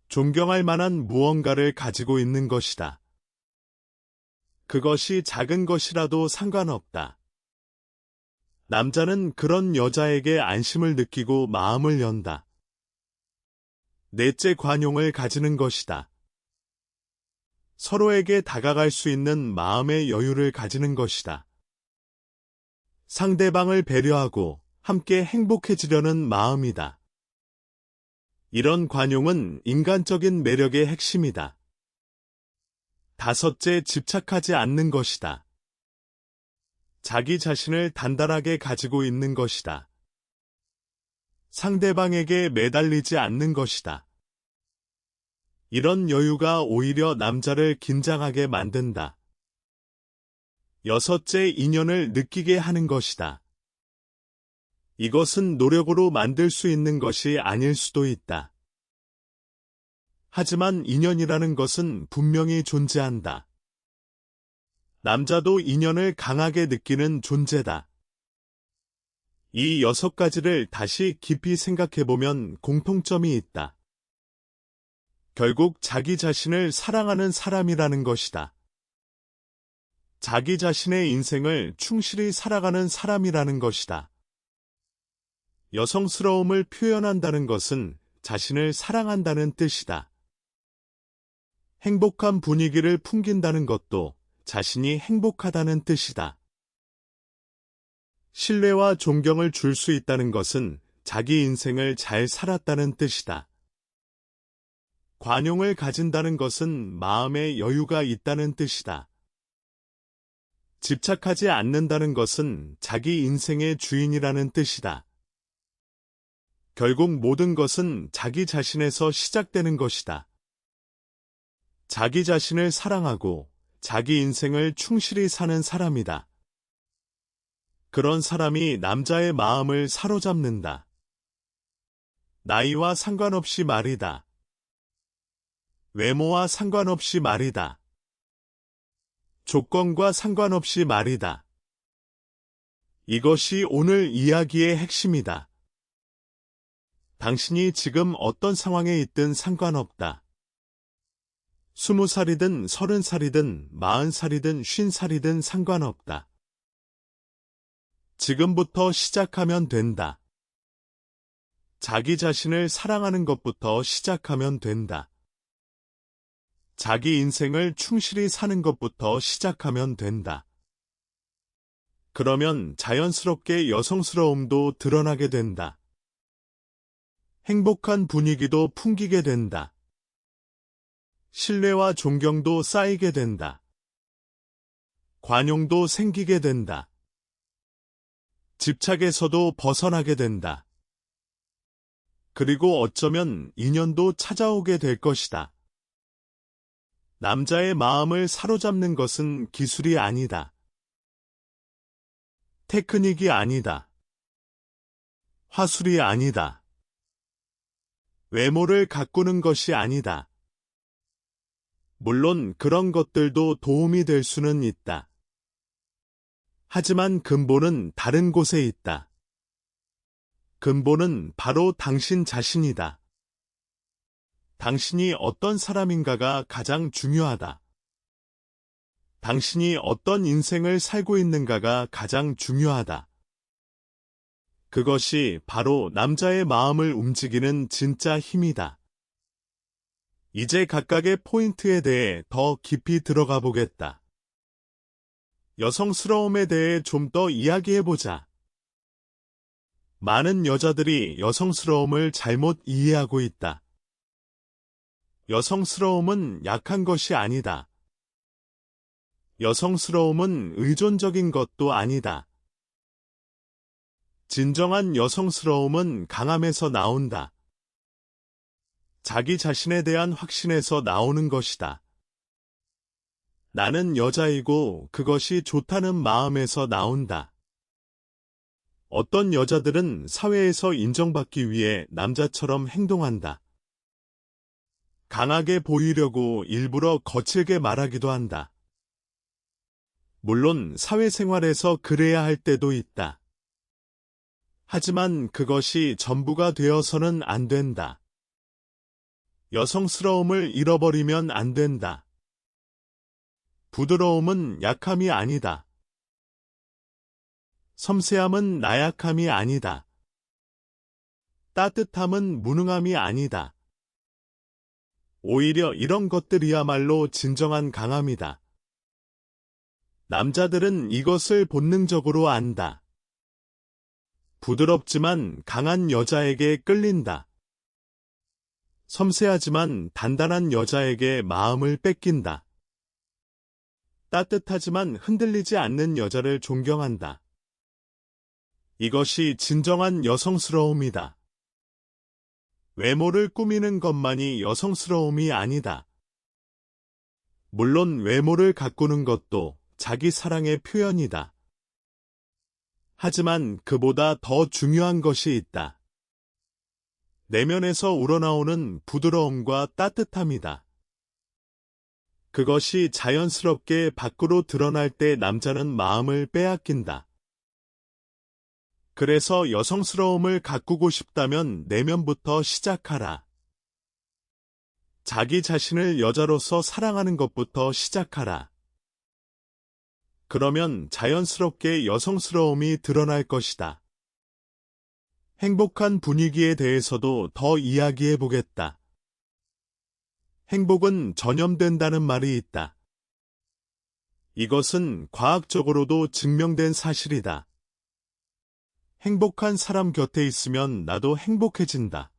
존경할 만한 무언가를 가지고 있는 것이다. 그것이 작은 것이라도 상관없다. 남자는 그런 여자에게 안심을 느끼고 마음을 연다. 넷째, 관용을 가지는 것이다. 서로에게 다가갈 수 있는 마음의 여유를 가지는 것이다. 상대방을 배려하고 함께 행복해지려는 마음이다. 이런 관용은 인간적인 매력의 핵심이다. 다섯째, 집착하지 않는 것이다. 자기 자신을 단단하게 가지고 있는 것이다. 상대방에게 매달리지 않는 것이다. 이런 여유가 오히려 남자를 긴장하게 만든다. 여섯째, 인연을 느끼게 하는 것이다. 이것은 노력으로 만들 수 있는 것이 아닐 수도 있다. 하지만 인연이라는 것은 분명히 존재한다. 남자도 인연을 강하게 느끼는 존재다. 이 6가지를 다시 깊이 생각해보면 공통점이 있다. 결국 자기 자신을 사랑하는 사람이라는 것이다. 자기 자신의 인생을 충실히 살아가는 사람이라는 것이다. 여성스러움을 표현한다는 것은 자신을 사랑한다는 뜻이다. 행복한 분위기를 풍긴다는 것도 자신이 행복하다는 뜻이다. 신뢰와 존경을 줄 수 있다는 것은 자기 인생을 잘 살았다는 뜻이다. 관용을 가진다는 것은 마음의 여유가 있다는 뜻이다. 집착하지 않는다는 것은 자기 인생의 주인이라는 뜻이다. 결국 모든 것은 자기 자신에서 시작되는 것이다. 자기 자신을 사랑하고 자기 인생을 충실히 사는 사람이다. 그런 사람이 남자의 마음을 사로잡는다. 나이와 상관없이 말이다. 외모와 상관없이 말이다. 조건과 상관없이 말이다. 이것이 오늘 이야기의 핵심이다. 당신이 지금 어떤 상황에 있든 상관없다. 20살이든 30살이든 40살이든 50살이든 상관없다. 지금부터 시작하면 된다. 자기 자신을 사랑하는 것부터 시작하면 된다. 자기 인생을 충실히 사는 것부터 시작하면 된다. 그러면 자연스럽게 여성스러움도 드러나게 된다. 행복한 분위기도 풍기게 된다. 신뢰와 존경도 쌓이게 된다. 관용도 생기게 된다. 집착에서도 벗어나게 된다. 그리고 어쩌면 인연도 찾아오게 될 것이다. 남자의 마음을 사로잡는 것은 기술이 아니다. 테크닉이 아니다. 화술이 아니다. 외모를 가꾸는 것이 아니다. 물론 그런 것들도 도움이 될 수는 있다. 하지만 근본은 다른 곳에 있다. 근본은 바로 당신 자신이다. 당신이 어떤 사람인가가 가장 중요하다. 당신이 어떤 인생을 살고 있는가가 가장 중요하다. 그것이 바로 남자의 마음을 움직이는 진짜 힘이다. 이제 각각의 포인트에 대해 더 깊이 들어가 보겠다. 여성스러움에 대해 좀 더 이야기해보자. 많은 여자들이 여성스러움을 잘못 이해하고 있다. 여성스러움은 약한 것이 아니다. 여성스러움은 의존적인 것도 아니다. 진정한 여성스러움은 강함에서 나온다. 자기 자신에 대한 확신에서 나오는 것이다. 나는 여자이고 그것이 좋다는 마음에서 나온다. 어떤 여자들은 사회에서 인정받기 위해 남자처럼 행동한다. 강하게 보이려고 일부러 거칠게 말하기도 한다. 물론 사회생활에서 그래야 할 때도 있다. 하지만 그것이 전부가 되어서는 안 된다. 여성스러움을 잃어버리면 안 된다. 부드러움은 약함이 아니다. 섬세함은 나약함이 아니다. 따뜻함은 무능함이 아니다. 오히려 이런 것들이야말로 진정한 강함이다. 남자들은 이것을 본능적으로 안다. 부드럽지만 강한 여자에게 끌린다. 섬세하지만 단단한 여자에게 마음을 뺏긴다. 따뜻하지만 흔들리지 않는 여자를 존경한다. 이것이 진정한 여성스러움이다. 외모를 꾸미는 것만이 여성스러움이 아니다. 물론 외모를 가꾸는 것도 자기 사랑의 표현이다. 하지만 그보다 더 중요한 것이 있다. 내면에서 우러나오는 부드러움과 따뜻함이다. 그것이 자연스럽게 밖으로 드러날 때 남자는 마음을 빼앗긴다. 그래서 여성스러움을 가꾸고 싶다면 내면부터 시작하라. 자기 자신을 여자로서 사랑하는 것부터 시작하라. 그러면 자연스럽게 여성스러움이 드러날 것이다. 행복한 분위기에 대해서도 더 이야기해 보겠다. 행복은 전염된다는 말이 있다. 이것은 과학적으로도 증명된 사실이다. 행복한 사람 곁에 있으면 나도 행복해진다.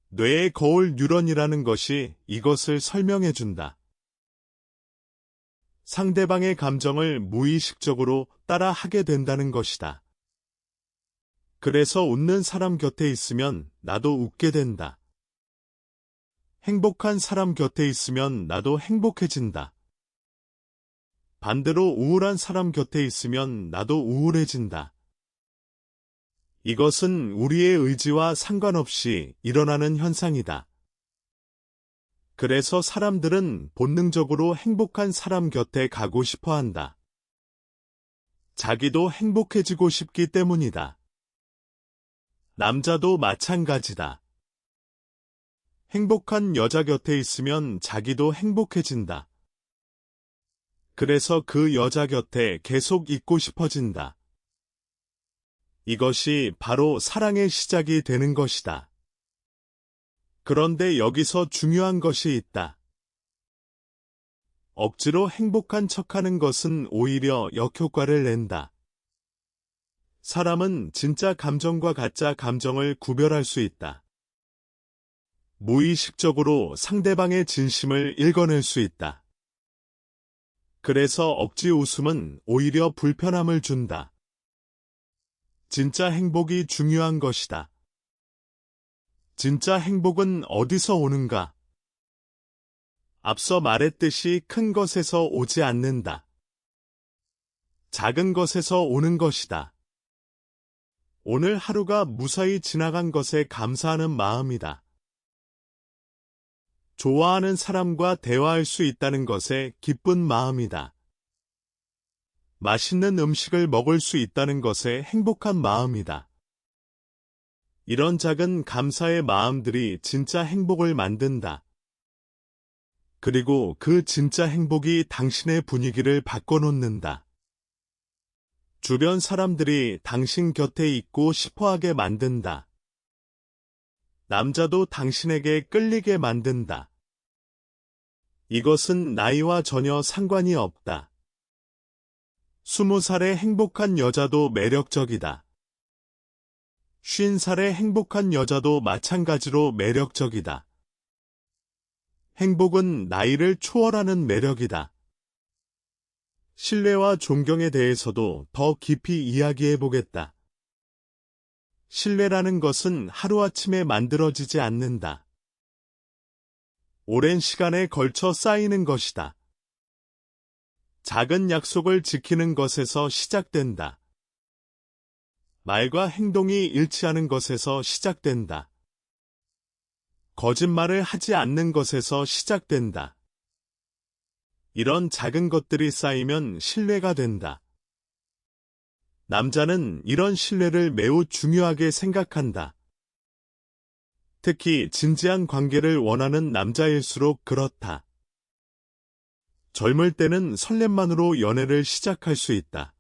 뇌의 거울 뉴런이라는 것이 이것을 설명해준다. 상대방의 감정을 무의식적으로 따라 하게 된다는 것이다. 그래서 웃는 사람 곁에 있으면 나도 웃게 된다. 행복한 사람 곁에 있으면 나도 행복해진다. 반대로 우울한 사람 곁에 있으면 나도 우울해진다. 이것은 우리의 의지와 상관없이 일어나는 현상이다. 그래서 사람들은 본능적으로 행복한 사람 곁에 가고 싶어 한다. 자기도 행복해지고 싶기 때문이다. 남자도 마찬가지다. 행복한 여자 곁에 있으면 자기도 행복해진다. 그래서 그 여자 곁에 계속 있고 싶어진다. 이것이 바로 사랑의 시작이 되는 것이다. 그런데 여기서 중요한 것이 있다. 억지로 행복한 척하는 것은 오히려 역효과를 낸다. 사람은 진짜 감정과 가짜 감정을 구별할 수 있다. 무의식적으로 상대방의 진심을 읽어낼 수 있다. 그래서 억지 웃음은 오히려 불편함을 준다. 진짜 행복이 중요한 것이다. 진짜 행복은 어디서 오는가? 앞서 말했듯이 큰 것에서 오지 않는다. 작은 것에서 오는 것이다. 오늘 하루가 무사히 지나간 것에 감사하는 마음이다. 좋아하는 사람과 대화할 수 있다는 것에 기쁜 마음이다. 맛있는 음식을 먹을 수 있다는 것에 행복한 마음이다. 이런 작은 감사의 마음들이 진짜 행복을 만든다. 그리고 그 진짜 행복이 당신의 분위기를 바꿔놓는다. 주변 사람들이 당신 곁에 있고 싶어하게 만든다. 남자도 당신에게 끌리게 만든다. 이것은 나이와 전혀 상관이 없다. 20살의 행복한 여자도 매력적이다. 50살의 행복한 여자도 마찬가지로 매력적이다. 행복은 나이를 초월하는 매력이다. 신뢰와 존경에 대해서도 더 깊이 이야기해 보겠다. 신뢰라는 것은 하루아침에 만들어지지 않는다. 오랜 시간에 걸쳐 쌓이는 것이다. 작은 약속을 지키는 것에서 시작된다. 말과 행동이 일치하는 것에서 시작된다. 거짓말을 하지 않는 것에서 시작된다. 이런 작은 것들이 쌓이면 신뢰가 된다. 남자는 이런 신뢰를 매우 중요하게 생각한다. 특히 진지한 관계를 원하는 남자일수록 그렇다. 젊을 때는 설렘만으로 연애를 시작할 수 있다.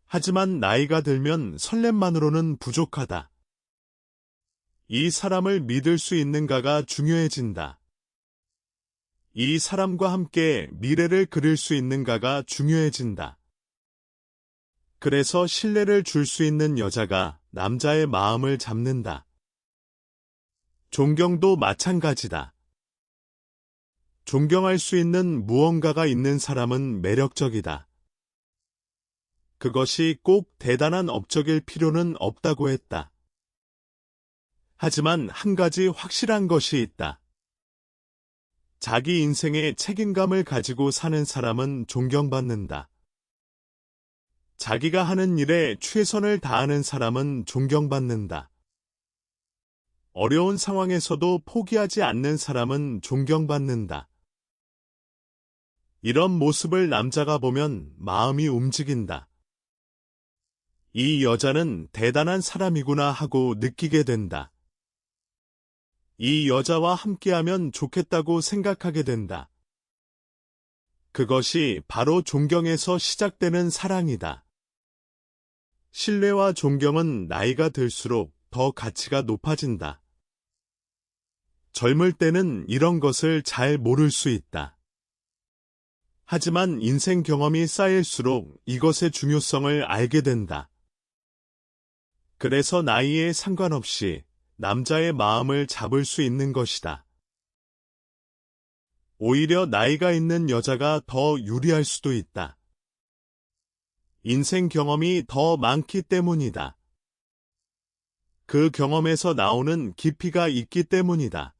하지만 나이가 들면 설렘만으로는 부족하다. 이 사람을 믿을 수 있는가가 중요해진다. 이 사람과 함께 미래를 그릴 수 있는가가 중요해진다. 그래서 신뢰를 줄 수 있는 여자가 남자의 마음을 잡는다. 존경도 마찬가지다. 존경할 수 있는 무언가가 있는 사람은 매력적이다. 그것이 꼭 대단한 업적일 필요는 없다고 했다. 하지만 한 가지 확실한 것이 있다. 자기 인생에 책임감을 가지고 사는 사람은 존경받는다. 자기가 하는 일에 최선을 다하는 사람은 존경받는다. 어려운 상황에서도 포기하지 않는 사람은 존경받는다. 이런 모습을 남자가 보면 마음이 움직인다. 이 여자는 대단한 사람이구나 하고 느끼게 된다. 이 여자와 함께하면 좋겠다고 생각하게 된다. 그것이 바로 존경에서 시작되는 사랑이다. 신뢰와 존경은 나이가 들수록 더 가치가 높아진다. 젊을 때는 이런 것을 잘 모를 수 있다. 하지만 인생 경험이 쌓일수록 이것의 중요성을 알게 된다. 그래서 나이에 상관없이 남자의 마음을 잡을 수 있는 것이다. 오히려 나이가 있는 여자가 더 유리할 수도 있다. 인생 경험이 더 많기 때문이다. 그 경험에서 나오는 깊이가 있기 때문이다.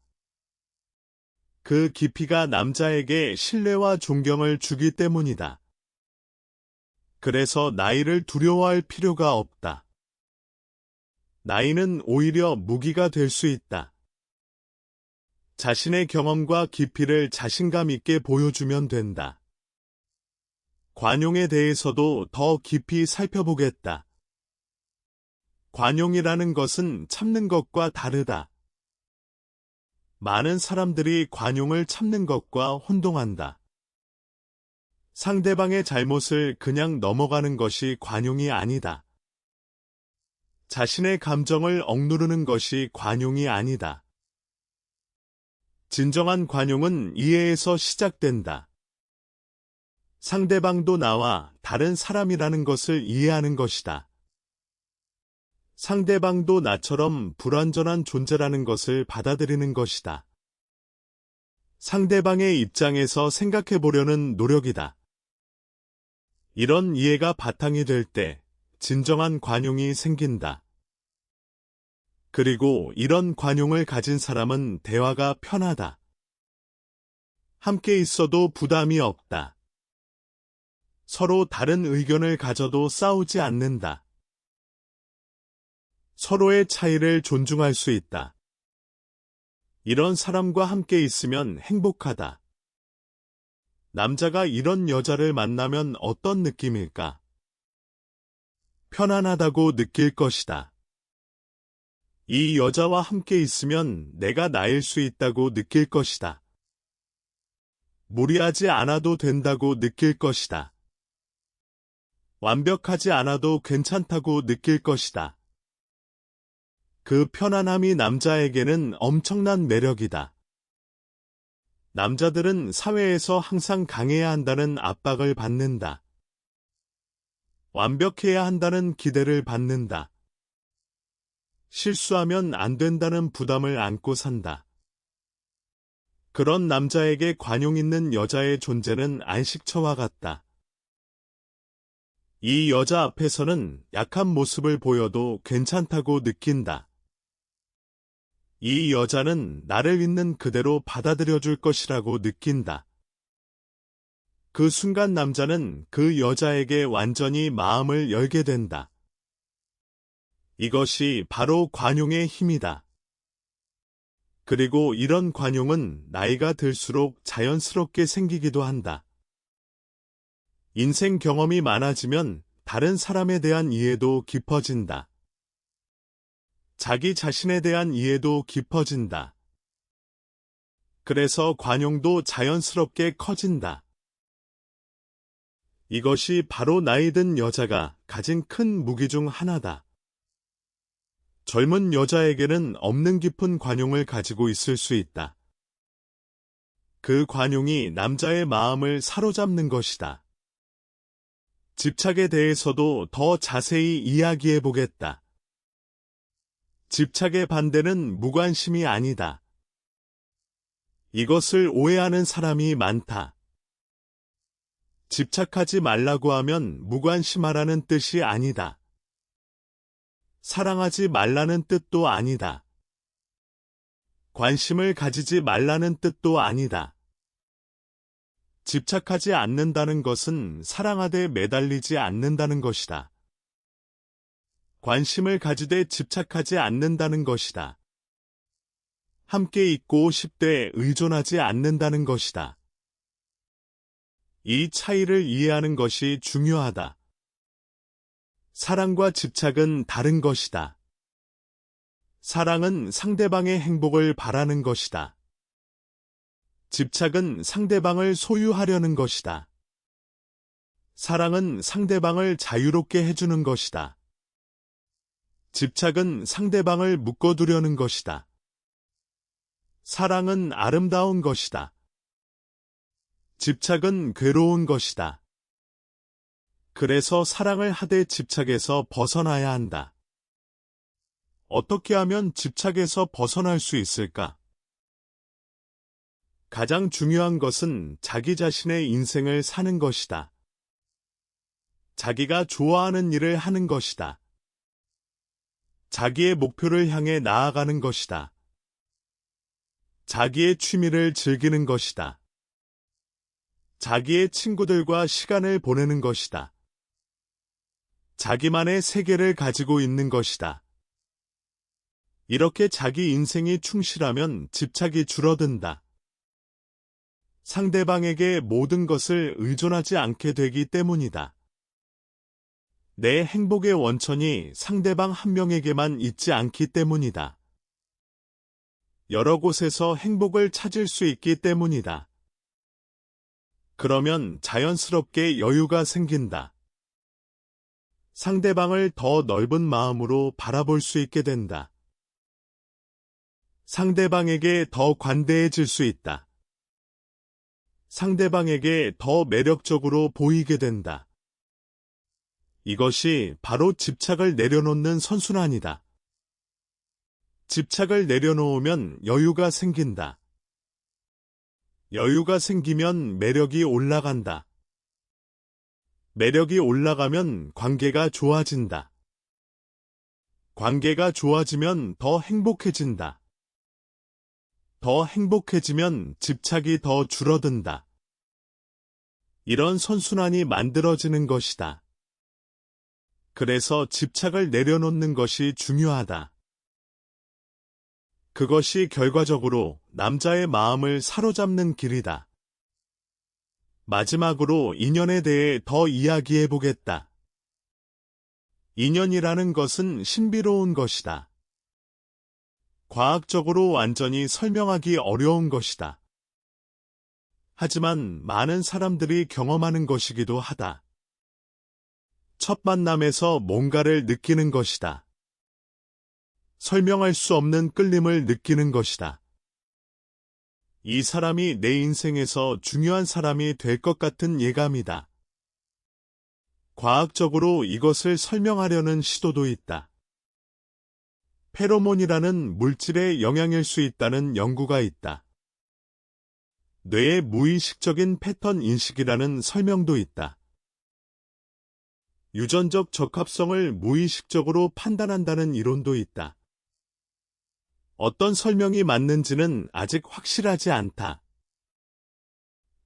그 깊이가 남자에게 신뢰와 존경을 주기 때문이다. 그래서 나이를 두려워할 필요가 없다. 나이는 오히려 무기가 될 수 있다. 자신의 경험과 깊이를 자신감 있게 보여주면 된다. 관용에 대해서도 더 깊이 살펴보겠다. 관용이라는 것은 참는 것과 다르다. 많은 사람들이 관용을 참는 것과 혼동한다. 상대방의 잘못을 그냥 넘어가는 것이 관용이 아니다. 자신의 감정을 억누르는 것이 관용이 아니다. 진정한 관용은 이해에서 시작된다. 상대방도 나와 다른 사람이라는 것을 이해하는 것이다. 상대방도 나처럼 불완전한 존재라는 것을 받아들이는 것이다. 상대방의 입장에서 생각해 보려는 노력이다. 이런 이해가 바탕이 될 때 진정한 관용이 생긴다. 그리고 이런 관용을 가진 사람은 대화가 편하다. 함께 있어도 부담이 없다. 서로 다른 의견을 가져도 싸우지 않는다. 서로의 차이를 존중할 수 있다. 이런 사람과 함께 있으면 행복하다. 남자가 이런 여자를 만나면 어떤 느낌일까? 편안하다고 느낄 것이다. 이 여자와 함께 있으면 내가 나일 수 있다고 느낄 것이다. 무리하지 않아도 된다고 느낄 것이다. 완벽하지 않아도 괜찮다고 느낄 것이다. 그 편안함이 남자에게는 엄청난 매력이다. 남자들은 사회에서 항상 강해야 한다는 압박을 받는다. 완벽해야 한다는 기대를 받는다. 실수하면 안 된다는 부담을 안고 산다. 그런 남자에게 관용 있는 여자의 존재는 안식처와 같다. 이 여자 앞에서는 약한 모습을 보여도 괜찮다고 느낀다. 이 여자는 나를 있는 그대로 받아들여 줄 것이라고 느낀다. 그 순간 남자는 그 여자에게 완전히 마음을 열게 된다. 이것이 바로 관용의 힘이다. 그리고 이런 관용은 나이가 들수록 자연스럽게 생기기도 한다. 인생 경험이 많아지면 다른 사람에 대한 이해도 깊어진다. 자기 자신에 대한 이해도 깊어진다. 그래서 관용도 자연스럽게 커진다. 이것이 바로 나이 든 여자가 가진 큰 무기 중 하나다. 젊은 여자에게는 없는 깊은 관용을 가지고 있을 수 있다. 그 관용이 남자의 마음을 사로잡는 것이다. 집착에 대해서도 더 자세히 이야기해 보겠다. 집착의 반대는 무관심이 아니다. 이것을 오해하는 사람이 많다. 집착하지 말라고 하면 무관심하라는 뜻이 아니다. 사랑하지 말라는 뜻도 아니다. 관심을 가지지 말라는 뜻도 아니다. 집착하지 않는다는 것은 사랑하되 매달리지 않는다는 것이다. 관심을 가지되 집착하지 않는다는 것이다. 함께 있고 싶되 의존하지 않는다는 것이다. 이 차이를 이해하는 것이 중요하다. 사랑과 집착은 다른 것이다. 사랑은 상대방의 행복을 바라는 것이다. 집착은 상대방을 소유하려는 것이다. 사랑은 상대방을 자유롭게 해주는 것이다. 집착은 상대방을 묶어두려는 것이다. 사랑은 아름다운 것이다. 집착은 괴로운 것이다. 그래서 사랑을 하되 집착에서 벗어나야 한다. 어떻게 하면 집착에서 벗어날 수 있을까? 가장 중요한 것은 자기 자신의 인생을 사는 것이다. 자기가 좋아하는 일을 하는 것이다. 자기의 목표를 향해 나아가는 것이다. 자기의 취미를 즐기는 것이다. 자기의 친구들과 시간을 보내는 것이다. 자기만의 세계를 가지고 있는 것이다. 이렇게 자기 인생이 충실하면 집착이 줄어든다. 상대방에게 모든 것을 의존하지 않게 되기 때문이다. 내 행복의 원천이 상대방 한 명에게만 있지 않기 때문이다. 여러 곳에서 행복을 찾을 수 있기 때문이다. 그러면 자연스럽게 여유가 생긴다. 상대방을 더 넓은 마음으로 바라볼 수 있게 된다. 상대방에게 더 관대해질 수 있다. 상대방에게 더 매력적으로 보이게 된다. 이것이 바로 집착을 내려놓는 선순환이다. 집착을 내려놓으면 여유가 생긴다. 여유가 생기면 매력이 올라간다. 매력이 올라가면 관계가 좋아진다. 관계가 좋아지면 더 행복해진다. 더 행복해지면 집착이 더 줄어든다. 이런 선순환이 만들어지는 것이다. 그래서 집착을 내려놓는 것이 중요하다. 그것이 결과적으로 남자의 마음을 사로잡는 길이다. 마지막으로 인연에 대해 더 이야기해 보겠다. 인연이라는 것은 신비로운 것이다. 과학적으로 완전히 설명하기 어려운 것이다. 하지만 많은 사람들이 경험하는 것이기도 하다. 첫 만남에서 뭔가를 느끼는 것이다. 설명할 수 없는 끌림을 느끼는 것이다. 이 사람이 내 인생에서 중요한 사람이 될 것 같은 예감이다. 과학적으로 이것을 설명하려는 시도도 있다. 페로몬이라는 물질의 영향일 수 있다는 연구가 있다. 뇌의 무의식적인 패턴 인식이라는 설명도 있다. 유전적 적합성을 무의식적으로 판단한다는 이론도 있다. 어떤 설명이 맞는지는 아직 확실하지 않다.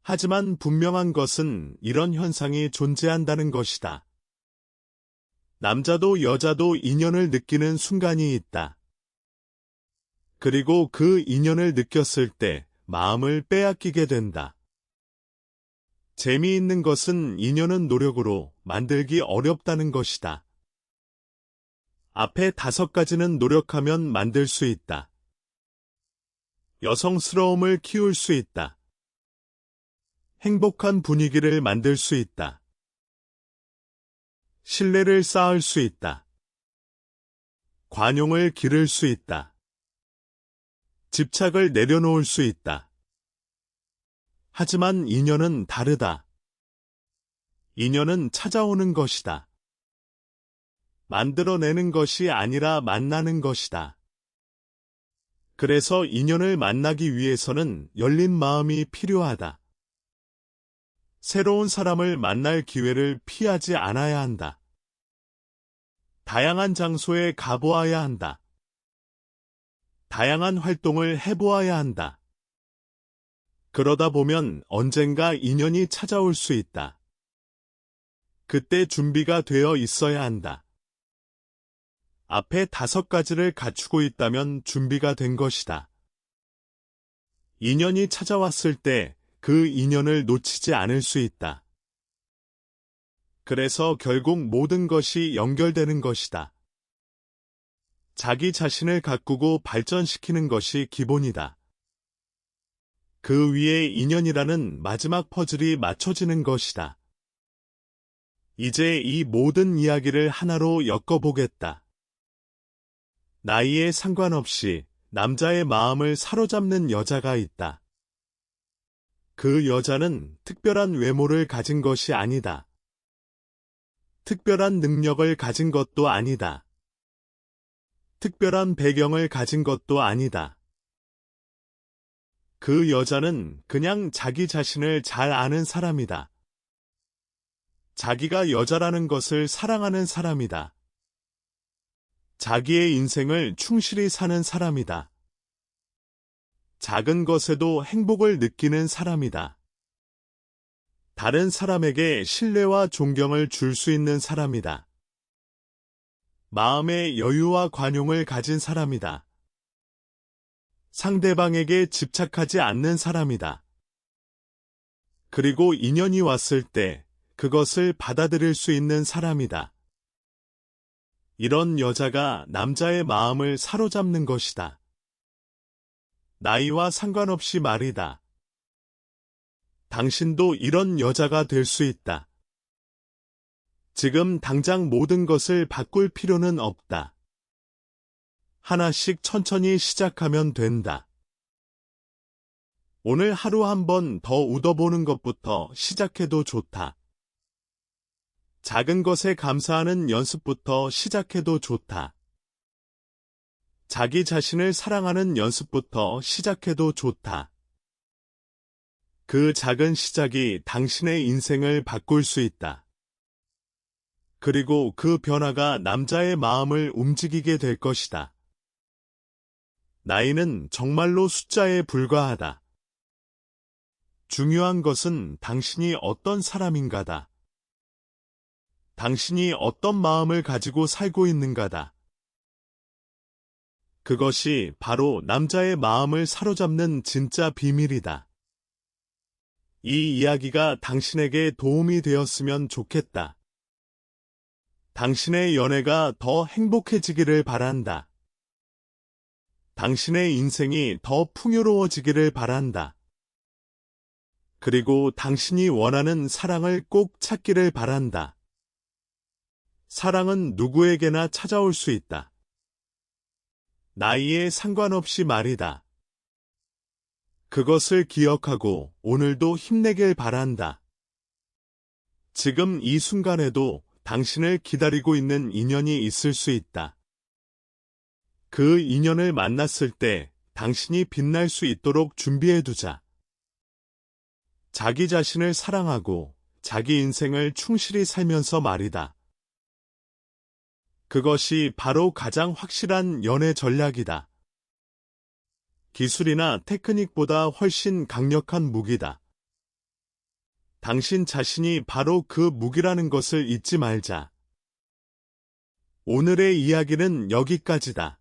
하지만 분명한 것은 이런 현상이 존재한다는 것이다. 남자도 여자도 인연을 느끼는 순간이 있다. 그리고 그 인연을 느꼈을 때 마음을 빼앗기게 된다. 재미있는 것은 인연은 노력으로 만들기 어렵다는 것이다. 앞에 5가지는 노력하면 만들 수 있다. 여성스러움을 키울 수 있다. 행복한 분위기를 만들 수 있다. 신뢰를 쌓을 수 있다. 관용을 기를 수 있다. 집착을 내려놓을 수 있다. 하지만 인연은 다르다. 인연은 찾아오는 것이다. 만들어내는 것이 아니라 만나는 것이다. 그래서 인연을 만나기 위해서는 열린 마음이 필요하다. 새로운 사람을 만날 기회를 피하지 않아야 한다. 다양한 장소에 가보아야 한다. 다양한 활동을 해보아야 한다. 그러다 보면 언젠가 인연이 찾아올 수 있다. 그때 준비가 되어 있어야 한다. 앞에 5가지를 갖추고 있다면 준비가 된 것이다. 인연이 찾아왔을 때 그 인연을 놓치지 않을 수 있다. 그래서 결국 모든 것이 연결되는 것이다. 자기 자신을 가꾸고 발전시키는 것이 기본이다. 그 위에 인연이라는 마지막 퍼즐이 맞춰지는 것이다. 이제 이 모든 이야기를 하나로 엮어보겠다. 나이에 상관없이 남자의 마음을 사로잡는 여자가 있다. 그 여자는 특별한 외모를 가진 것이 아니다. 특별한 능력을 가진 것도 아니다. 특별한 배경을 가진 것도 아니다. 그 여자는 그냥 자기 자신을 잘 아는 사람이다. 자기가 여자라는 것을 사랑하는 사람이다. 자기의 인생을 충실히 사는 사람이다. 작은 것에도 행복을 느끼는 사람이다. 다른 사람에게 신뢰와 존경을 줄 수 있는 사람이다. 마음의 여유와 관용을 가진 사람이다. 상대방에게 집착하지 않는 사람이다. 그리고 인연이 왔을 때 그것을 받아들일 수 있는 사람이다. 이런 여자가 남자의 마음을 사로잡는 것이다. 나이와 상관없이 말이다. 당신도 이런 여자가 될 수 있다. 지금 당장 모든 것을 바꿀 필요는 없다. 하나씩 천천히 시작하면 된다. 오늘 하루 한 번 더 웃어보는 것부터 시작해도 좋다. 작은 것에 감사하는 연습부터 시작해도 좋다. 자기 자신을 사랑하는 연습부터 시작해도 좋다. 그 작은 시작이 당신의 인생을 바꿀 수 있다. 그리고 그 변화가 남자의 마음을 움직이게 될 것이다. 나이는 정말로 숫자에 불과하다. 중요한 것은 당신이 어떤 사람인가다. 당신이 어떤 마음을 가지고 살고 있는가다. 그것이 바로 남자의 마음을 사로잡는 진짜 비밀이다. 이 이야기가 당신에게 도움이 되었으면 좋겠다. 당신의 연애가 더 행복해지기를 바란다. 당신의 인생이 더 풍요로워지기를 바란다. 그리고 당신이 원하는 사랑을 꼭 찾기를 바란다. 사랑은 누구에게나 찾아올 수 있다. 나이에 상관없이 말이다. 그것을 기억하고 오늘도 힘내길 바란다. 지금 이 순간에도 당신을 기다리고 있는 인연이 있을 수 있다. 그 인연을 만났을 때 당신이 빛날 수 있도록 준비해두자. 자기 자신을 사랑하고 자기 인생을 충실히 살면서 말이다. 그것이 바로 가장 확실한 연애 전략이다. 기술이나 테크닉보다 훨씬 강력한 무기다. 당신 자신이 바로 그 무기라는 것을 잊지 말자. 오늘의 이야기는 여기까지다.